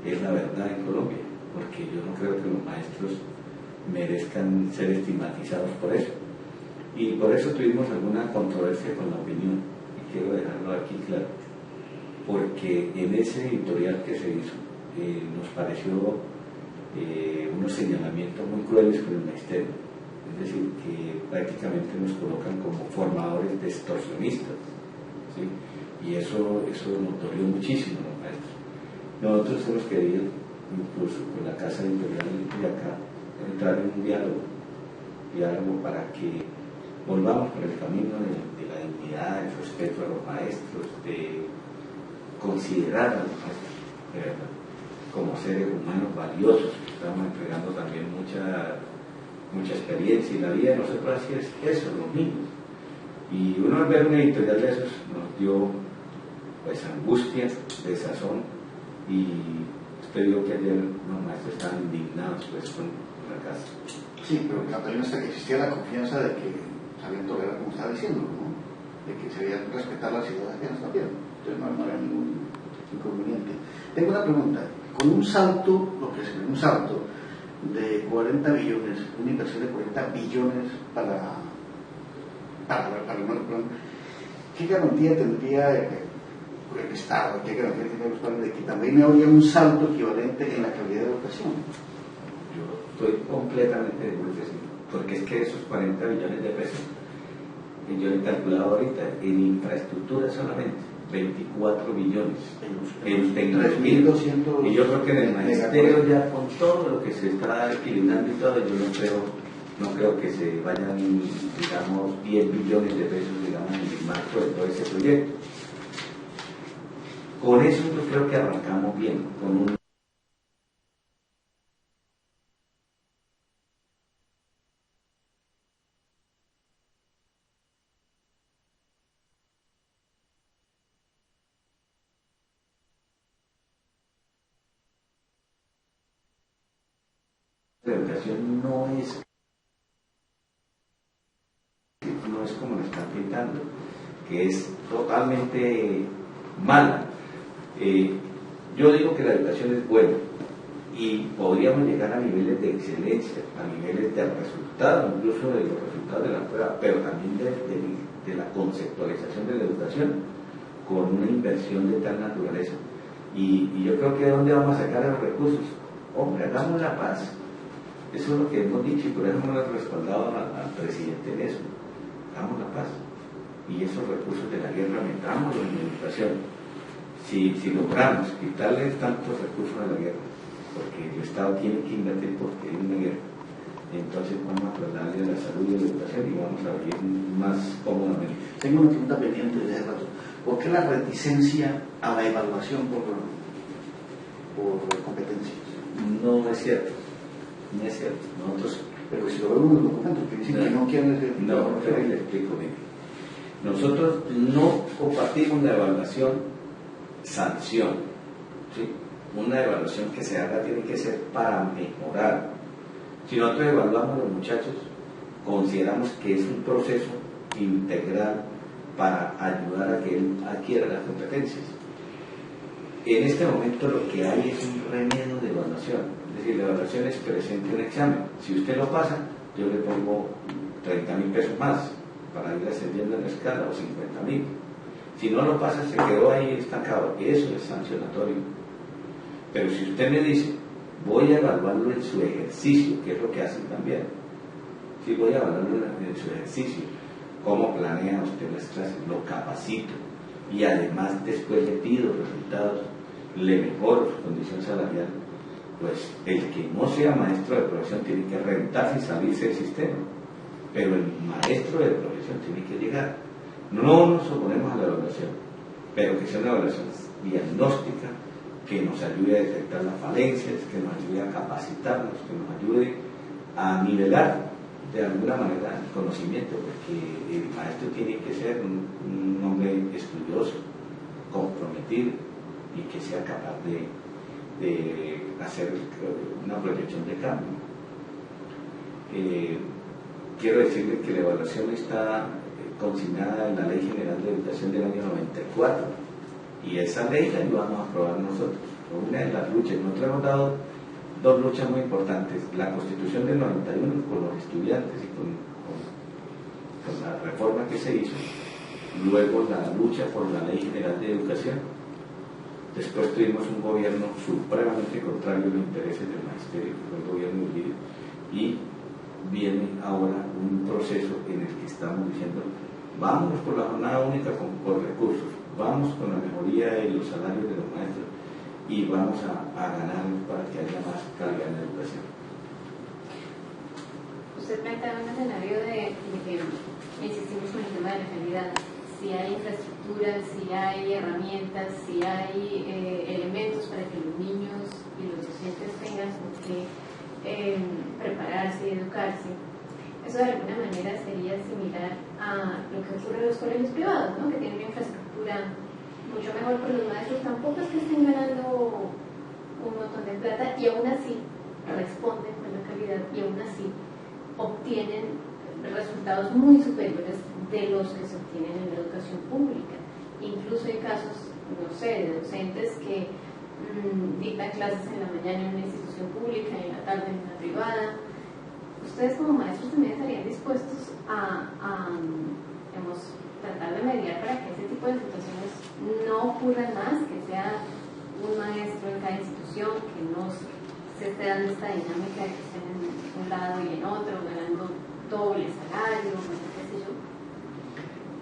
es la verdad, en Colombia, porque yo no creo que los maestros merezcan ser estigmatizados por eso. Y por eso tuvimos alguna controversia con la opinión, y quiero dejarlo aquí claro, porque en ese editorial que se hizo nos pareció unos señalamientos muy crueles con el magisterio, es decir, que prácticamente nos colocan como formadores de extorsionistas, ¿sí? Y eso nos dolió muchísimo a los maestros. Nosotros hemos querido, incluso con la casa editorial de acá, entrar en un diálogo para que volvamos por el camino de la dignidad, el respeto a los maestros, de considerar a los maestros como seres humanos valiosos, que estamos entregando también mucha experiencia, y la vida de nosotros así es eso, los niños. Y uno al ver una editorial de esos nos dio pues angustia, desazón, y usted vio que ayer los maestros estaban indignados pues con la casa. Sí, pero también hasta que existía la confianza de que sabían tolerar, como estaba diciendo, ¿no? De que se debían respetar las ideas ajenas también. Entonces no había ningún inconveniente. Tengo una pregunta. Con un salto, un salto de 40 billones, una inversión de 40 billones para el plan, ¿qué garantía tendría el Estado? ¿Qué garantía tendría los padres de que también habría un salto equivalente en la calidad de educación? Yo estoy completamente de acuerdo, porque es que esos 40 billones de pesos, yo he calculado ahorita, en infraestructura solamente, 24 billones, en tecnología, y yo creo que en el magisterio ya con todo lo que se está equilibrando y todo, yo no creo que se vayan, digamos, 10 billones de pesos, digamos, en el marco de todo ese proyecto. Con eso yo creo que arrancamos bien, con un la educación no es como lo están pintando, que es totalmente mala. Yo digo que la educación es buena y podríamos llegar a niveles de excelencia, a niveles de resultados, incluso de los resultados de la prueba, pero también de la conceptualización de la educación con una inversión de tal naturaleza. Y yo creo que ¿de dónde vamos a sacar los recursos? Hombre, hagamos la paz. Eso es lo que hemos dicho y por eso hemos respaldado al presidente en eso. Hagamos la paz. Y esos recursos de la guerra metámoslos en la educación. Si logramos quitarle tantos recursos a la guerra, porque el Estado tiene que invertir porque hay una guerra, entonces vamos a trasladarle a la salud y a la educación y vamos a vivir más cómodamente. Tengo una pregunta pendiente de hace rato. ¿Por qué la reticencia a la evaluación por competencias? No es cierto. No es cierto. Nosotros, pero si lo vemos en los documentos que dicen que no quieren ese tipo de no, pero le explico bien. Nosotros no compartimos la evaluación sanción, ¿sí? Una evaluación que se haga tiene que ser para mejorar. Si nosotros evaluamos a los muchachos, consideramos que es un proceso integral para ayudar a que él adquiera las competencias. En este momento lo que hay es un remedio de evaluación, es decir, la evaluación es presente un examen. Si usted lo pasa, yo le pongo 30.000 pesos más para ir ascendiendo en la escala, o 50.000. Si no lo pasa, se quedó ahí estancado. Eso es sancionatorio. Pero si usted me dice, voy a evaluarlo en su ejercicio, que es lo que hacen también. Sí, voy a evaluarlo en su ejercicio. ¿Cómo planea usted las clases? Lo capacito. Y además después le pido resultados, le mejoro su condición salarial. Pues el que no sea maestro de profesión tiene que rentarse y salirse del sistema. Pero el maestro de profesión tiene que llegar. No nos oponemos a la evaluación, pero que sea una evaluación diagnóstica, que nos ayude a detectar las falencias, que nos ayude a capacitarnos, que nos ayude a nivelar de alguna manera el conocimiento, porque el maestro tiene que ser un hombre estudioso, comprometido y que sea capaz de hacer una proyección de cambio. Quiero decirles que la evaluación está consignada en la Ley General de Educación del año 94 y esa ley la íbamos a aprobar nosotros. Una de las luchas, nosotros hemos dado dos luchas muy importantes: la Constitución del 91 con los estudiantes y con la reforma que se hizo, luego la lucha por la Ley General de Educación. Después tuvimos un gobierno supremamente contrario a los intereses del magisterio, que fue el gobierno de Uribe, y viene ahora un proceso en el que estamos diciendo, vámonos por la jornada única por recursos, vamos con la mejoría de los salarios de los maestros y vamos a ganar para que haya más calidad en la educación. Usted plantea un escenario de que insistimos con el tema de la calidad. si hay infraestructura, si hay herramientas, si hay elementos para que los niños y los docentes tengan con qué prepararse y educarse. Eso de alguna manera sería similar a lo que ocurre en los colegios privados, ¿no? Que tienen una infraestructura mucho mejor, pero los maestros tampoco es que estén ganando un montón de plata y aún así responden con la calidad y aún así obtienen resultados muy superiores de los que se obtienen en la educación pública. Incluso hay casos, no sé, de docentes que dictan clases en la mañana en una institución pública y en la tarde en una privada. Ustedes como maestros también estarían dispuestos a digamos, tratar de mediar para que ese tipo de situaciones no ocurran más, que sea un maestro en cada institución, que no se esté dando esta dinámica de que estén en un lado y en otro, ganando doble salario, qué sé yo.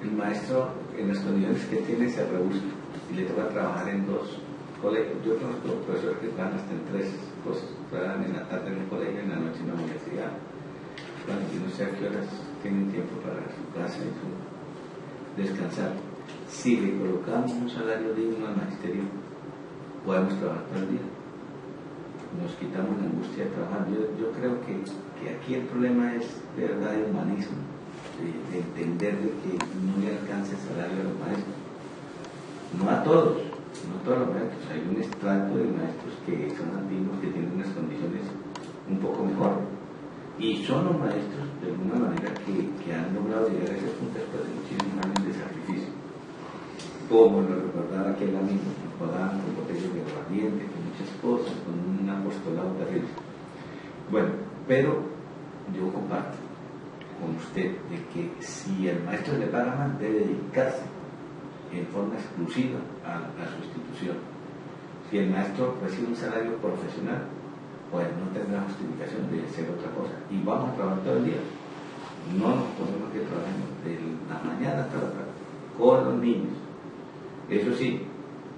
El maestro, en las condiciones que tiene, se rehúsa y le toca trabajar en 2 colegios. Yo conozco profesores que trabajan hasta en 3 cosas, trabajan en la tarde en un colegio, en la noche en la universidad. Bueno, yo no sé a qué horas tienen tiempo para su casa y su descansar. Si le colocamos un salario digno al magisterio, podemos trabajar todo el día. Nos quitamos la angustia de trabajar. Yo creo que aquí el problema es de verdad de humanismo, de entender de que no le alcanza el salario a los maestros. No a todos los maestros. Hay un estrato de maestros que son antiguos, que tienen unas condiciones un poco mejor. Y son los maestros, de alguna manera, que han logrado llegar a ese punto después de muchísimos años de sacrificio. Como lo recordaba aquel amigo, nos pagaban con botellas de aguardiente, con muchas cosas, con un apostolado terrible. Bueno, pero yo comparto con usted de que si el maestro le paga más, debe dedicarse en forma exclusiva a su institución. Si el maestro recibe un salario profesional, pues no tendrá justificación de ser otra cosa. Y vamos a trabajar todo el día. No nos ponemos que trabajemos de la mañana hasta la tarde con los niños. Eso sí,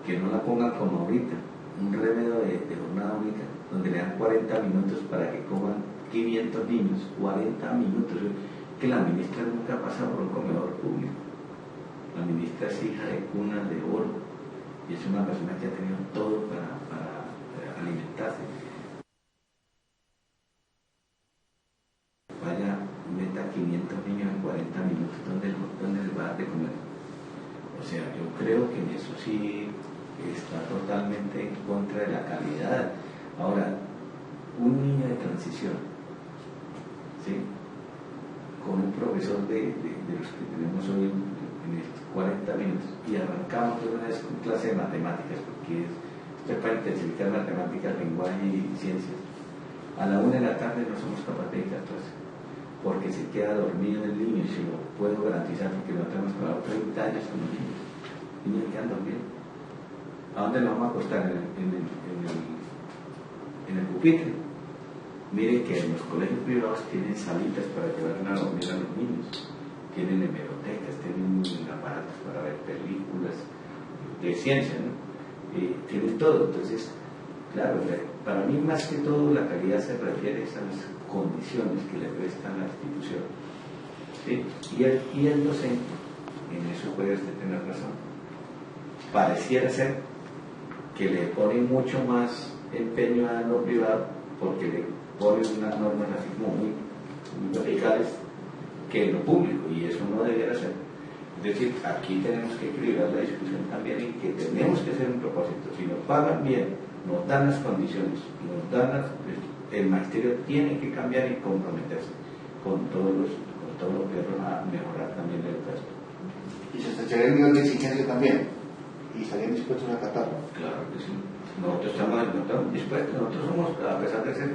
que no la pongan como ahorita, un remedio de jornada única, donde le dan 40 minutos para que coman 500 niños, 40 minutos. Que la ministra nunca ha pasado por un comedor público. La ministra es hija de cuna de oro y es una persona que ha tenido todo para alimentarse. Vaya, meta 500 niños en 40 minutos, ¿dónde les va a dar de comer? O sea, yo creo que en eso sí está totalmente en contra de la calidad. Ahora, un niño de transición, ¿sí?, con un profesor de los que tenemos hoy en estos 40 minutos, y arrancamos de una vez con clase de matemáticas, porque esto es para intensificar matemáticas, lenguaje y ciencias. A la 1 de la tarde no somos capaces de dedicar clase, porque se queda dormido el niño, y se lo puedo garantizar, porque nosotros hemos trabajado 30 años con los niños. Los niños quedan dormidos. ¿A dónde nos vamos a acostar? En el pupitre. Miren que en los colegios privados tienen salitas para llevar a dormir a los niños, tienen hemerotecas, tienen aparatos para ver películas de ciencia, ¿no? Tienen todo. Entonces, claro, para mí más que todo la calidad se refiere a las condiciones que le prestan la institución, ¿sí? Y el docente, en eso puede usted tener razón, pareciera ser que le pone mucho más empeño a lo privado, porque le ponen unas normas así como muy radicales que en lo público, y eso no debería ser. Es decir, aquí tenemos que equilibrar la discusión también en que tenemos que hacer un propósito. Si nos pagan bien, nos dan las condiciones, el magisterio tiene que cambiar y comprometerse con todos los perros a mejorar también la educación. ¿Y se estrecharía el nivel de exigencia también? ¿Y estarían dispuestos a acatarlo? Claro que sí. Nosotros estamos dispuestos, nosotros somos, a pesar de ser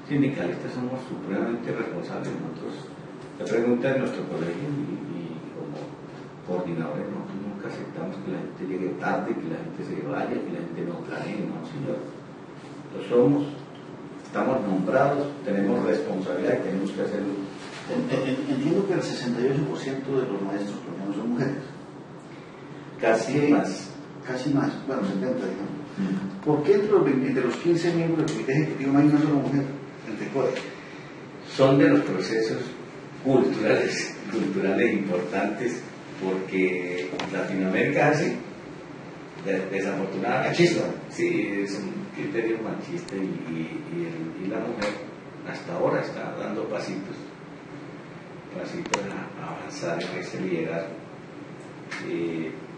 sindicalistas, somos supremamente responsables. Nosotros, la pregunta de nuestro colegio y como coordinadores, nosotros nunca aceptamos que la gente llegue tarde, que la gente se vaya, que la gente no trae, no, señor. Nosotros estamos nombrados, tenemos responsabilidad y tenemos que hacerlo. Entiendo que el 68% de los maestros colombianos son mujeres. Casi más. Casi más, bueno, 70, digamos. ¿Por qué entre los 15 miembros del comité ejecutivo no hay una sola mujer entre CODE? Son de los procesos culturales importantes, porque Latinoamérica es así, desafortunadamente. Machista. Sí, es un criterio machista y la mujer hasta ahora está dando pasitos a avanzar en ese liderazgo.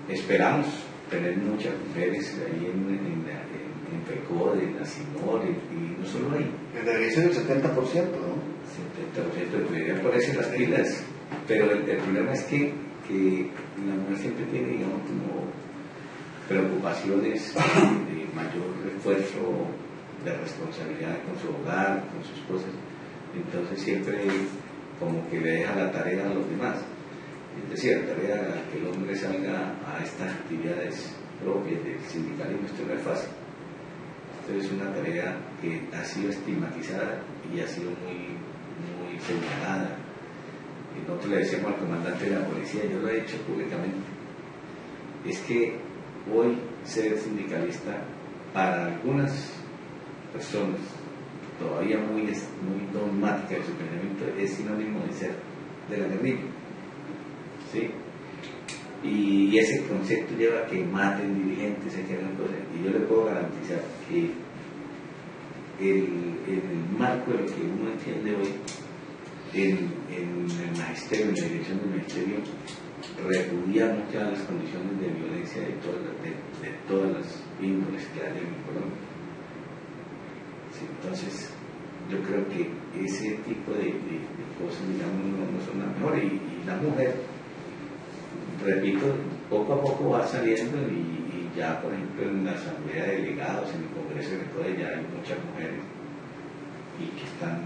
Esperamos tener muchas mujeres ahí en FECODE, en la CINOR, y no solo ahí. Debería ser el 70%, ¿no? 70% debería ponerse las pilas, pero el problema es que la mujer siempre tiene, digamos, como preocupaciones de mayor esfuerzo, de responsabilidad con su hogar, con sus cosas, entonces siempre como que le deja la tarea a los demás. Es decir, la tarea a que el hombre salga a estas actividades propias del sindicalismo, esto no es fácil. Esto es una tarea que ha sido estigmatizada y ha sido muy señalada. Y nosotros le decíamos al comandante de la policía, yo lo he dicho públicamente, es que hoy ser sindicalista para algunas personas todavía muy dogmática de su pensamiento es sinónimo de ser de la guerrilla, ¿sí? Y ese concepto lleva a que maten dirigentes, se quedan cosas, y yo le puedo garantizar que el marco de lo que uno entiende hoy en el magisterio, en la dirección del magisterio, repudiamos ya las condiciones de violencia de todas las índoles que hay en Colombia. Sí, entonces, yo creo que ese tipo de cosas, digamos, no son las mejores. Y la mujer, repito, poco a poco va saliendo y ya, por ejemplo, en la Asamblea de Delegados, en el Congreso de Rectores, ya hay muchas mujeres y que están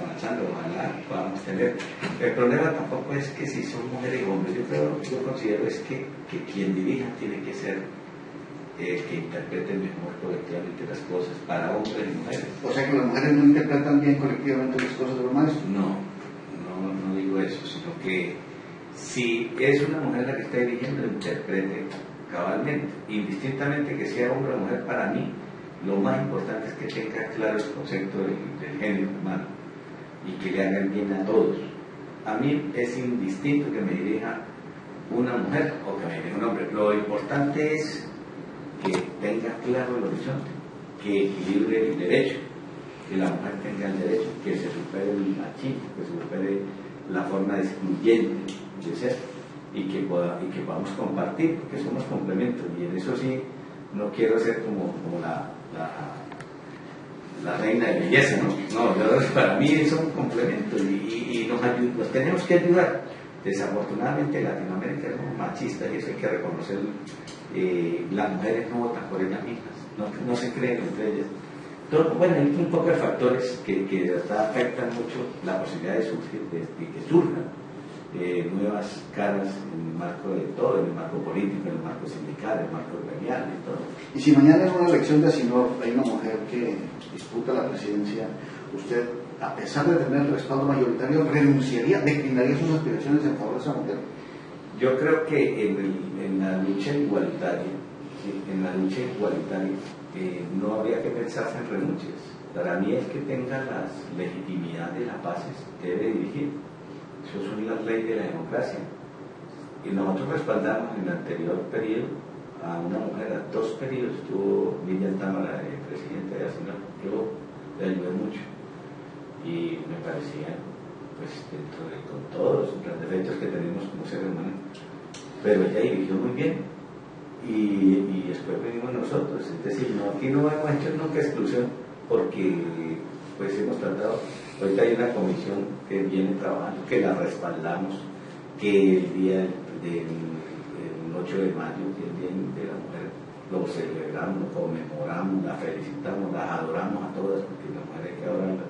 avanzando, ojalá podamos tener. El problema tampoco es que si son mujeres o hombres, yo considero es que quien dirija tiene que ser que interprete mejor colectivamente las cosas para hombres y mujeres. O sea que las mujeres no interpretan bien colectivamente las cosas de los maestros. No digo eso, sino que si es una mujer la que está dirigiendo, interprete cabalmente, indistintamente que sea hombre o mujer. Para mí lo más importante es que tenga claro el concepto del género humano y que le haga el bien a todos. A mí es indistinto que me dirija una mujer o que me dirija un hombre. Lo importante es que tenga claro el horizonte, que equilibre el derecho, que la mujer tenga el derecho, que se supere el machismo, que se supere la forma excluyente de ser y que podamos compartir, porque somos complementos. Y en eso sí, no quiero ser como la reina de belleza, no, para mí son complementos y nos tenemos que ayudar. Desafortunadamente Latinoamérica es machista y eso hay que reconocerlo. Las mujeres no votan por ellas mismas, no se creen entre ellas. Bueno, hay un poco de factores que de verdad afectan mucho la posibilidad de que surjan nuevas caras en el marco de todo, en el marco político, en el marco sindical, en el marco gremial y todo. Y si mañana en una elección de Asinor hay una mujer que disputa la presidencia, usted, a pesar de tener el respaldo mayoritario, renunciaría, declinaría sus aspiraciones en favor de esa mujer. Yo creo que en la lucha igualitaria, no habría que pensarse en renuncias. Para mí es que tenga la legitimidad de las bases que debe dirigir. Eso son las leyes de la democracia. Y nosotros respaldamos en el anterior periodo a una mujer, a 2 periodos, estuvo Lilian Támara, presidenta de Asinor. Yo le ayudé mucho y me parecía, pues dentro de con todos los defectos que tenemos como seres humanos, pero ella dirigió muy bien y después venimos nosotros. Es decir, aquí no hemos hecho nunca exclusión porque pues hemos tratado. Ahorita hay una comisión que viene trabajando, que la respaldamos, que el día del 8 de mayo, que es el Día de la Mujer, lo celebramos, lo conmemoramos, la felicitamos, la adoramos a todas, porque la mujer hay que adorarla.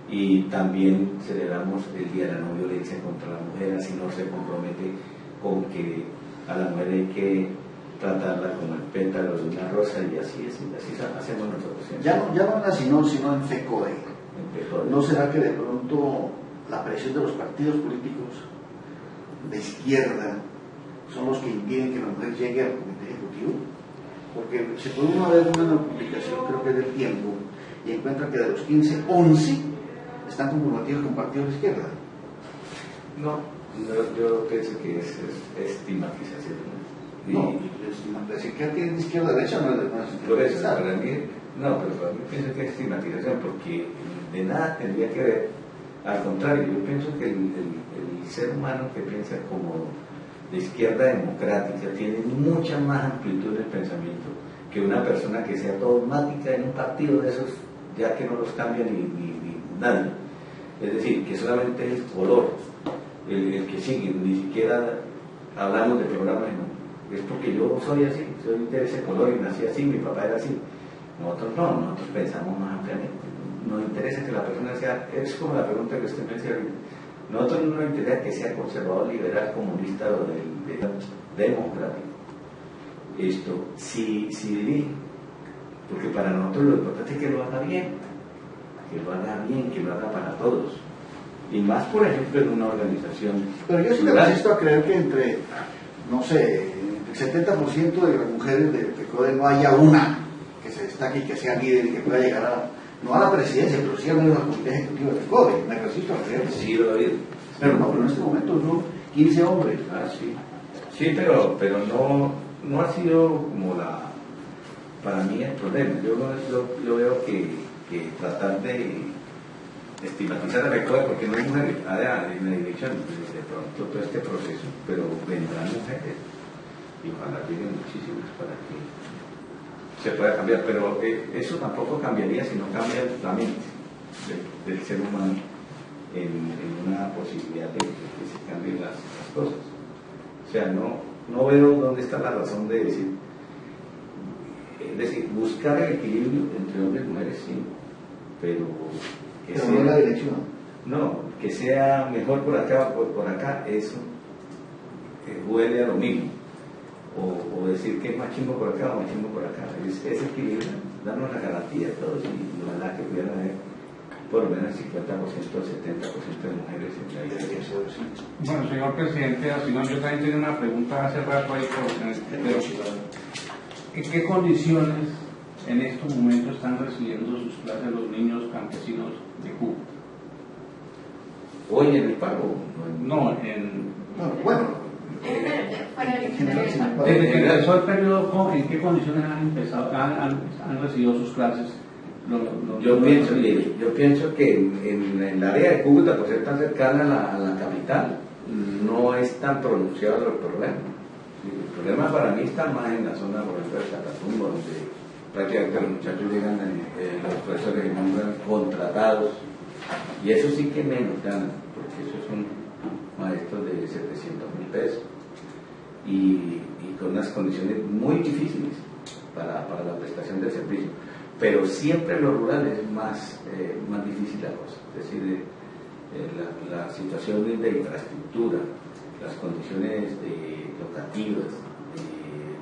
Y también celebramos el Día de la No Violencia contra la Mujer, así no se compromete con que a la mujer hay que tratarla como el pétalo de una rosa y así hacemos nosotros. Ya no en Asinor, sino en FECODE. ¿No será que de pronto la presión de los partidos políticos de izquierda son los que impiden que la mujer llegue al comité ejecutivo? Porque se puede uno ver una publicación, creo que es del Tiempo, y encuentra que de los 15, 11 están comprometidos con partidos de izquierda. No, Yo pienso que es estigmatización. No, decir que tiene izquierda derecha no es de más. Por eso, para mí, no, pero para mí pienso que es estigmatización, porque de nada tendría que ver. Al contrario, yo pienso que el ser humano que piensa como de izquierda democrática tiene mucha más amplitud en el pensamiento que una persona que sea dogmática en un partido de esos, ya que no los cambia ni nadie. Es decir, que solamente es color el que sigue, ni siquiera hablamos de programas, no. Es porque yo soy así, soy de ese color y nací así, mi papá era así. Nosotros no, nosotros pensamos más ampliamente. Nos interesa que la persona sea, es como la pregunta que usted me hacía ahorita. Nosotros no nos interesa que sea conservador, liberal, comunista o democrático. Esto, si dirige, porque para nosotros lo importante es que lo haga bien, que lo haga para todos. Y más, por ejemplo, en una organización. Pero yo sí me resisto a creer que entre, no sé, el 70% de las mujeres de CODE no haya una que se destaque y que sea líder y que pueda llegar a, no a la presidencia, pero sí al menos al comité ejecutivo de CODE. Me resisto a creer. Sí, lo he oído. Pero no, pero en este momento son 15 hombres. Ah, sí. Sí, pero no ha sido como para mí el problema. Yo veo que tratar de estigmatizar a la CODE porque no hay mujeres en la dirección de pronto todo este proceso, pero vendrán mujeres y ojalá lleguen muchísimas para que se pueda cambiar, pero eso tampoco cambiaría si no cambia la mente del ser humano en una posibilidad de que se cambien las cosas. O sea, no veo dónde está la razón de decir, es decir, buscar el equilibrio entre hombres y mujeres, sí, pero que sea, no la dirección. No, que sea mejor por acá o por acá, eso huele a lo mismo. O decir que es más chimbo por acá o más chimbo por acá. Es equilibrio, darnos la garantía a todos y ojalá que pudieran haber por lo menos 50% o 70% de mujeres en la iglesia. Bueno, señor presidente, así no, yo también tenía una pregunta hace rato ahí, pero ¿en qué condiciones en estos momentos están recibiendo sus clases los niños campesinos de Cuba? ¿Hoy en el pago? No, bueno. Desde que empezó el periodo, ¿en qué condiciones han recibido sus clases? Yo pienso que en el área de Cúcuta, por ser tan cercana a la capital, no es tan pronunciado el problema. El problema para mí está más en la zona, por ejemplo, de Catatumbo, donde prácticamente los muchachos llegan, los profesores llegan contratados, y eso sí que menos ganan, porque esos son maestros de 700.000 pesos y con unas condiciones muy difíciles para la prestación del servicio. Pero siempre en lo rural es más difícil la cosa, es decir, la situación de infraestructura, las condiciones locativas,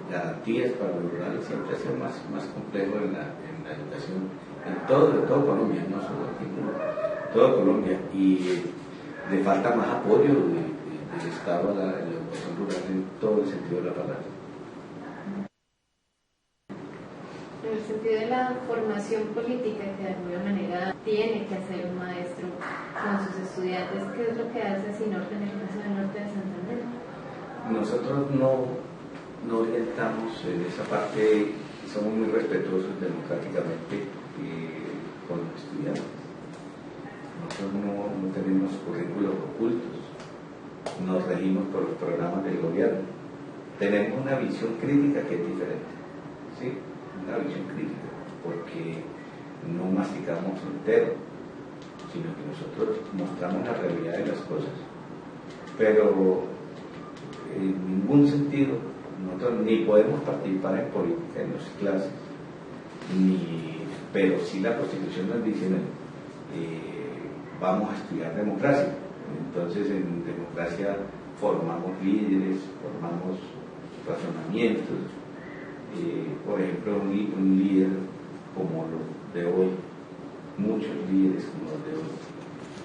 garantías para los rurales siempre ha sido más complejo en la educación en todo Colombia, no solo aquí, en todo Colombia, y le falta más apoyo del Estado a la educación rural en todo el sentido de la palabra. En el sentido de la formación política que de alguna manera tiene que hacer un maestro con sus estudiantes, ¿qué es lo que hace Sinorte en el caso del norte de Santander? Nosotros no orientamos en esa parte, somos muy respetuosos democráticamente con los estudiantes. Nosotros no tenemos currículos ocultos, nos regimos por los programas del gobierno. Tenemos una visión crítica que es diferente, ¿sí? Una visión crítica, porque no masticamos entero, sino que nosotros mostramos la realidad de las cosas. Pero en ningún sentido, nosotros ni podemos participar en política en las clases, pero sí la Constitución nos dice, vamos a estudiar democracia. Entonces en democracia formamos líderes, formamos razonamientos. Por ejemplo, un líder como los de hoy, muchos líderes como los de hoy,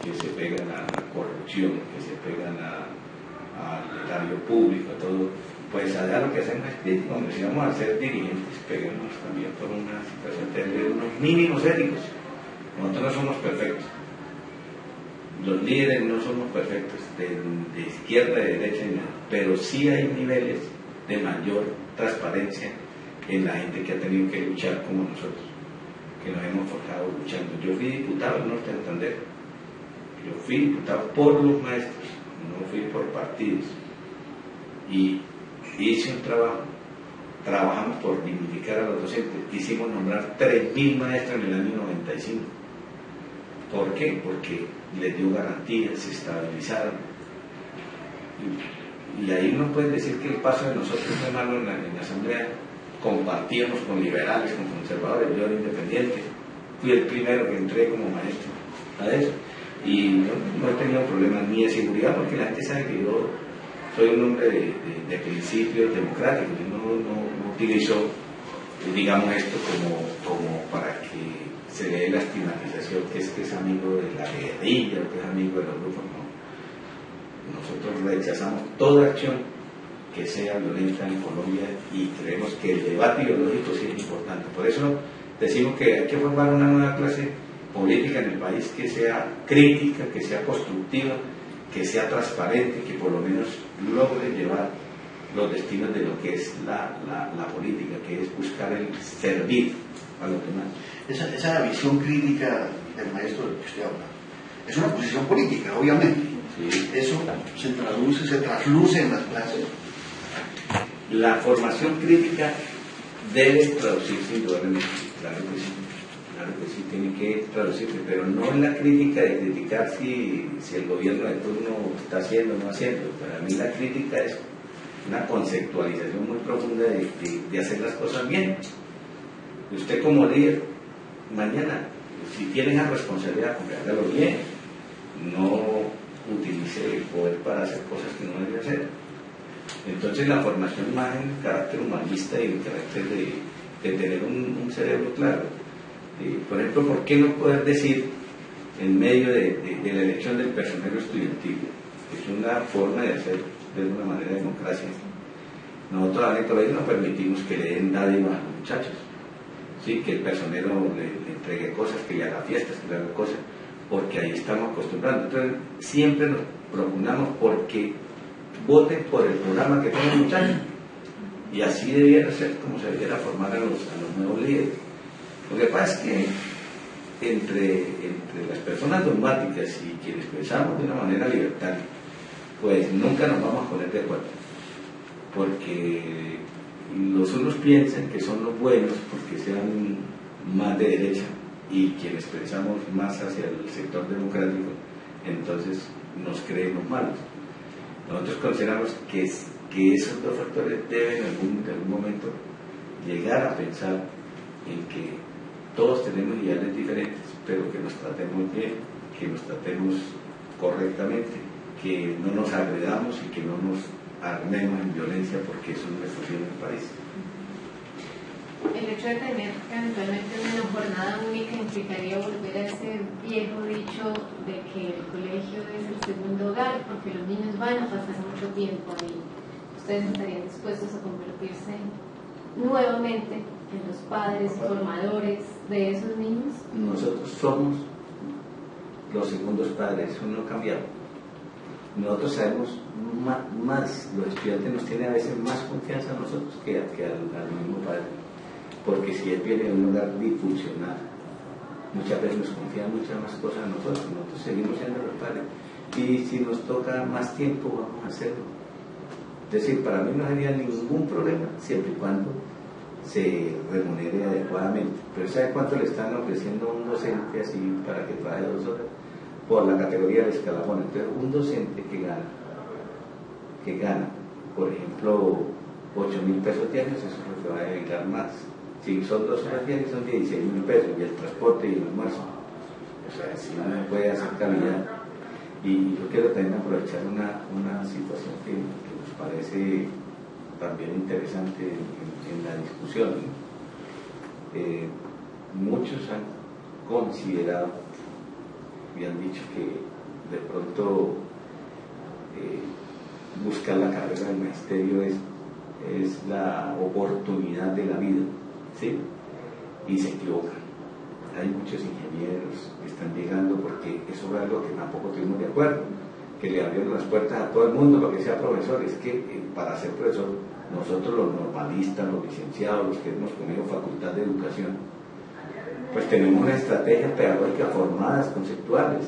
que se pegan a la corrupción, que se pegan al erario público, todo, pues allá lo que hacen es crítica. Cuando si vamos a ser dirigentes, peguemos también por una situación de unos mínimos éticos. Nosotros no somos perfectos, los líderes no somos perfectos, de izquierda, de derecha, pero sí hay niveles de mayor transparencia en la gente que ha tenido que luchar como nosotros, que nos hemos forjado luchando. Yo fui diputado del Norte de Santander, yo fui diputado por los maestros, no fui por partidos, y hice un trabajo, trabajamos por dignificar a los docentes, hicimos nombrar 3.000 maestros en el año 95. ¿Por qué? Porque les dio garantías, se estabilizaron. Y ahí uno puede decir que el paso de nosotros fue malo en la asamblea. Compartíamos con liberales, con conservadores, yo era independiente, fui el primero que entré como maestro a eso, y no he tenido problemas ni de seguridad, porque la gente sabe que yo soy un hombre de principios democráticos, y no utilizo, digamos, esto como para que se le dé la estigmatización que es amigo de la guerrilla o que es amigo de los grupos. No, nosotros rechazamos toda acción que sea violenta en Colombia, y creemos que el debate ideológico sí es importante. Por eso decimos que hay que formar una nueva clase política en el país que sea crítica, que sea constructiva, que sea transparente, que por lo menos logre llevar los destinos de lo que es la política, que es buscar el servir a los demás. Esa visión crítica del maestro del que usted habla es una posición política, obviamente. Sí. Eso se trasluce en las clases. La formación crítica debe traducirse indudablemente, claro que sí, tiene que traducirse, pero no en la crítica de criticar si el gobierno de turno está haciendo o no haciendo. Para mí la crítica es una conceptualización muy profunda de hacer las cosas bien. Y usted como líder, mañana, si tiene esa responsabilidad, hágalo bien, no utilice el poder para hacer cosas que no debe hacer. Entonces la formación más en carácter humanista y en carácter de tener un cerebro claro. Por ejemplo, ¿por qué no poder decir en medio de la elección del personero estudiantil? Es una forma de hacer de una manera democracia. Nosotros a la colegio no permitimos que le den dádivas a los muchachos, ¿sí? Que el personero le entregue cosas, que le haga fiestas, que le haga cosas, porque ahí estamos acostumbrando. Entonces siempre nos propugnamos porque voten por el programa que tiene el muchacho, y así debiera ser como se debiera formar a los nuevos líderes. Lo que pasa es que entre las personas dogmáticas y quienes pensamos de una manera libertaria, pues nunca nos vamos a poner de acuerdo, porque los unos piensan que son los buenos porque sean más de derecha, y quienes pensamos más hacia el sector democrático, entonces nos creemos malos. Nosotros consideramos que esos dos factores deben en algún momento llegar a pensar en que todos tenemos ideales diferentes, pero que nos tratemos bien, que nos tratemos correctamente, que no nos agredamos y que no nos armemos en violencia, porque eso no es posible en el país. El hecho de tener eventualmente una jornada única implicaría volver a ese viejo dicho de que el colegio es el segundo hogar, porque los niños van a pasar mucho tiempo ahí. ¿Ustedes estarían dispuestos a convertirse nuevamente en los padres y formadores de esos niños? Nosotros somos los segundos padres, eso no ha cambiado. Nosotros sabemos más, los estudiantes nos tienen a veces más confianza a nosotros que al mismo padre, porque si él viene de un hogar disfuncional, muchas veces nos confían muchas más cosas a nosotros seguimos siendo los padres, y si nos toca más tiempo vamos a hacerlo. Es decir, para mí no sería ningún problema siempre y cuando se remunere adecuadamente. Pero ¿sabe cuánto le están ofreciendo a un docente así para que trabaje 2 horas? Por la categoría de escalafón. Entonces, un docente que gana, por ejemplo, 8.000 pesos diarios, eso es lo que va a dedicar más. Si son 2 horas diarias, son 16.000 pesos, y el transporte y el almuerzo. O sea, si uno puede hacer calidad. Y yo quiero también aprovechar una situación que nos parece también interesante en la discusión. Muchos han considerado y han dicho que de pronto buscar la carrera del magisterio es la oportunidad de la vida, ¿sí? Y se equivocan. hay muchos ingenieros que están llegando, porque eso es algo que tampoco tuvimos de acuerdo, que le abrieron las puertas a todo el mundo para que sea profesor. Es que para ser profesor, nosotros los normalistas, los licenciados, los que hemos tenido facultad de educación, pues tenemos una estrategia pedagógica formadas, conceptuales.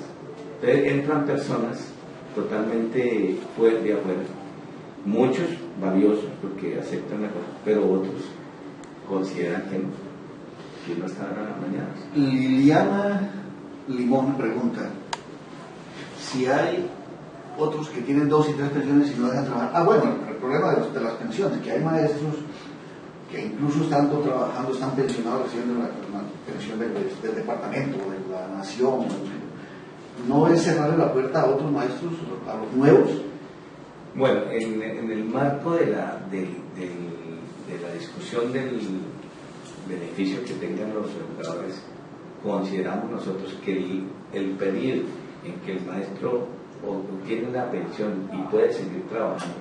Entonces entran personas totalmente de afuera, muchos valiosos porque aceptan la cosa, pero otros consideran que no están a las mañanas. Liliana Limón pregunta si hay otros que tienen 2 y 3 pensiones y no dejan trabajar. Bueno, el problema de las pensiones, que hay maestros que incluso estando trabajando están pensionados, recibiendo la pensión del departamento, de la nación. ¿No es cerrarle la puerta a otros maestros, a los nuevos? Bueno, en el marco de la discusión del beneficio que tengan los educadores, consideramos nosotros que el periodo en que el maestro obtiene una pensión y puede seguir trabajando,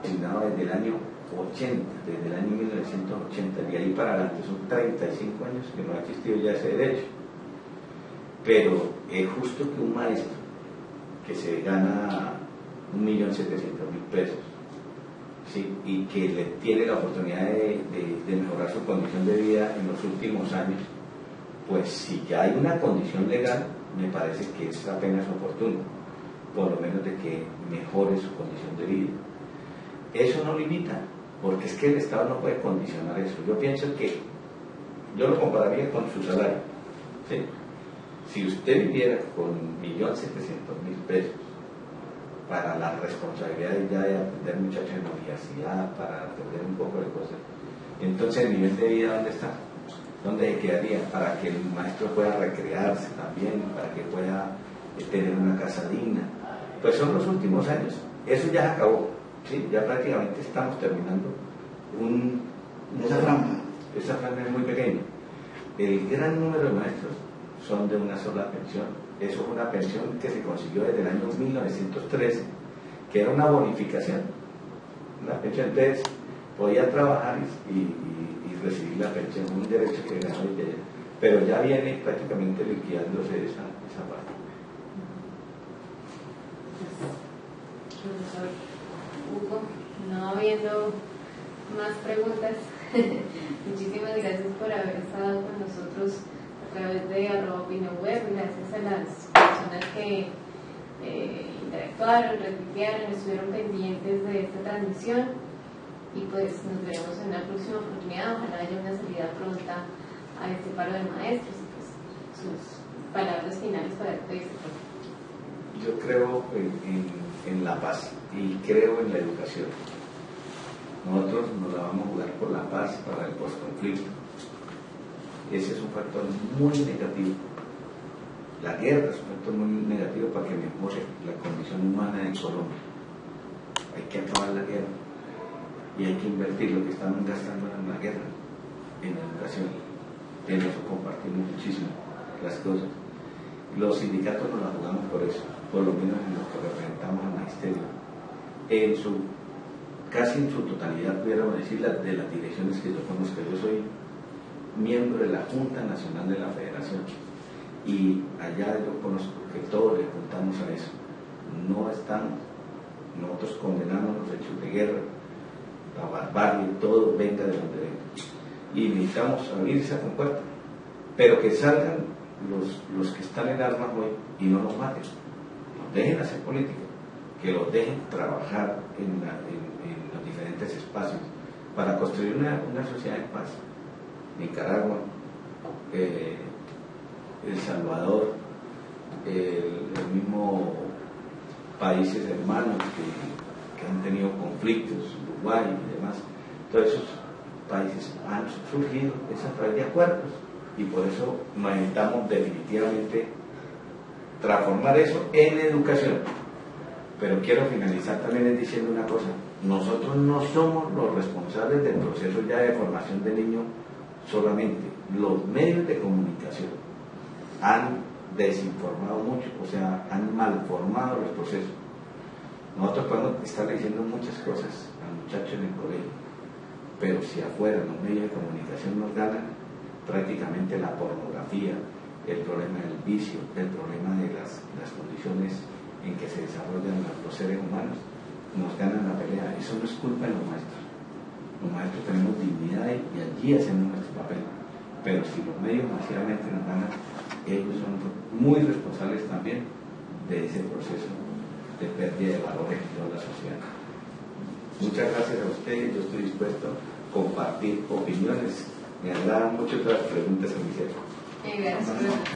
desde el año 80, desde el año 1980, de ahí para adelante, son 35 años que no ha existido ya ese derecho. Pero es justo que un maestro que se gana 1.700.000 pesos, ¿sí?, y que le tiene la oportunidad de mejorar su condición de vida en los últimos años, pues si ya hay una condición legal, me parece que es apenas oportuno, por lo menos de que mejore su condición de vida. Eso no limita, porque es que el Estado no puede condicionar eso. Yo pienso que, yo lo compararía con su salario, ¿sí? Si usted viviera con 1.700.000 pesos para las responsabilidades ya de atender muchachos en la universidad, para atender un poco de cosas, entonces el nivel de vida, ¿dónde está? ¿Dónde se quedaría? Para que el maestro pueda recrearse también, para que pueda tener una casa digna. Pues son los últimos años, eso ya se acabó, ¿sí? Ya prácticamente estamos terminando esa franja. Esa franja es muy pequeña. El gran número de maestros son de una sola pensión. Eso es una pensión que se consiguió desde el año 1913, que era una bonificación. Una pensión, entonces podía trabajar y recibir la pensión, un derecho que ganó ella. Pero ya viene prácticamente liquidándose esa parte. Profesor Hugo, no habiendo más preguntas, muchísimas gracias por haber estado con nosotros a través de @opinionweb. Gracias a las personas que interactuaron, retuitearon, estuvieron pendientes de esta transmisión, y pues nos veremos en una próxima oportunidad. Ojalá haya una salida pronta a este paro de maestros, y pues sus palabras finales para despedirse. Yo creo en la paz y creo en la educación. Nosotros nos la vamos a jugar por la paz para el postconflicto. Ese es un factor muy negativo. La guerra es un factor muy negativo para que mejore la condición humana en Colombia. Hay que acabar la guerra y hay que invertir lo que estamos gastando en la guerra, en la educación. En eso compartimos muchísimo las cosas. Los sindicatos nos la jugamos por eso, por lo menos en los que representamos al magisterio. Casi en su totalidad, pudiéramos decir, de las direcciones que yo conozco. Yo soy miembro de la Junta Nacional de la Federación, y allá yo conozco que todos le apuntamos a eso. Nosotros condenamos los hechos de guerra, la barbarie, todo venga de donde venga, y necesitamos abrir esa compuerta, pero que salgan los que están en armas hoy y no nos maten, nos dejen hacer política, que los dejen trabajar en los diferentes espacios para construir una sociedad en paz. Nicaragua, El Salvador, el mismo países hermanos que han tenido conflictos, Uruguay y demás, todos esos países han surgido a través de acuerdos, y por eso necesitamos definitivamente transformar eso en educación. Pero quiero finalizar también diciendo una cosa: nosotros no somos los responsables del proceso ya de formación del niño solamente. Los medios de comunicación han desinformado mucho, o sea, han malformado los procesos. Nosotros podemos estar diciendo muchas cosas al muchacho en el colegio, pero si afuera los medios de comunicación nos ganan, prácticamente la pornografía, el problema del vicio, el problema de las condiciones en que se desarrollan los seres humanos, nos ganan la pelea. Eso no es culpa de los maestros. Los maestros tenemos dignidad y allí hacemos nuestro papel. Pero si los medios masivamente nos ganan, ellos son muy responsables también de ese proceso de pérdida de valores en toda la sociedad. Muchas gracias a ustedes. Yo estoy dispuesto a compartir opiniones. Me agradan mucho todas las preguntas que me hicieron. Gracias.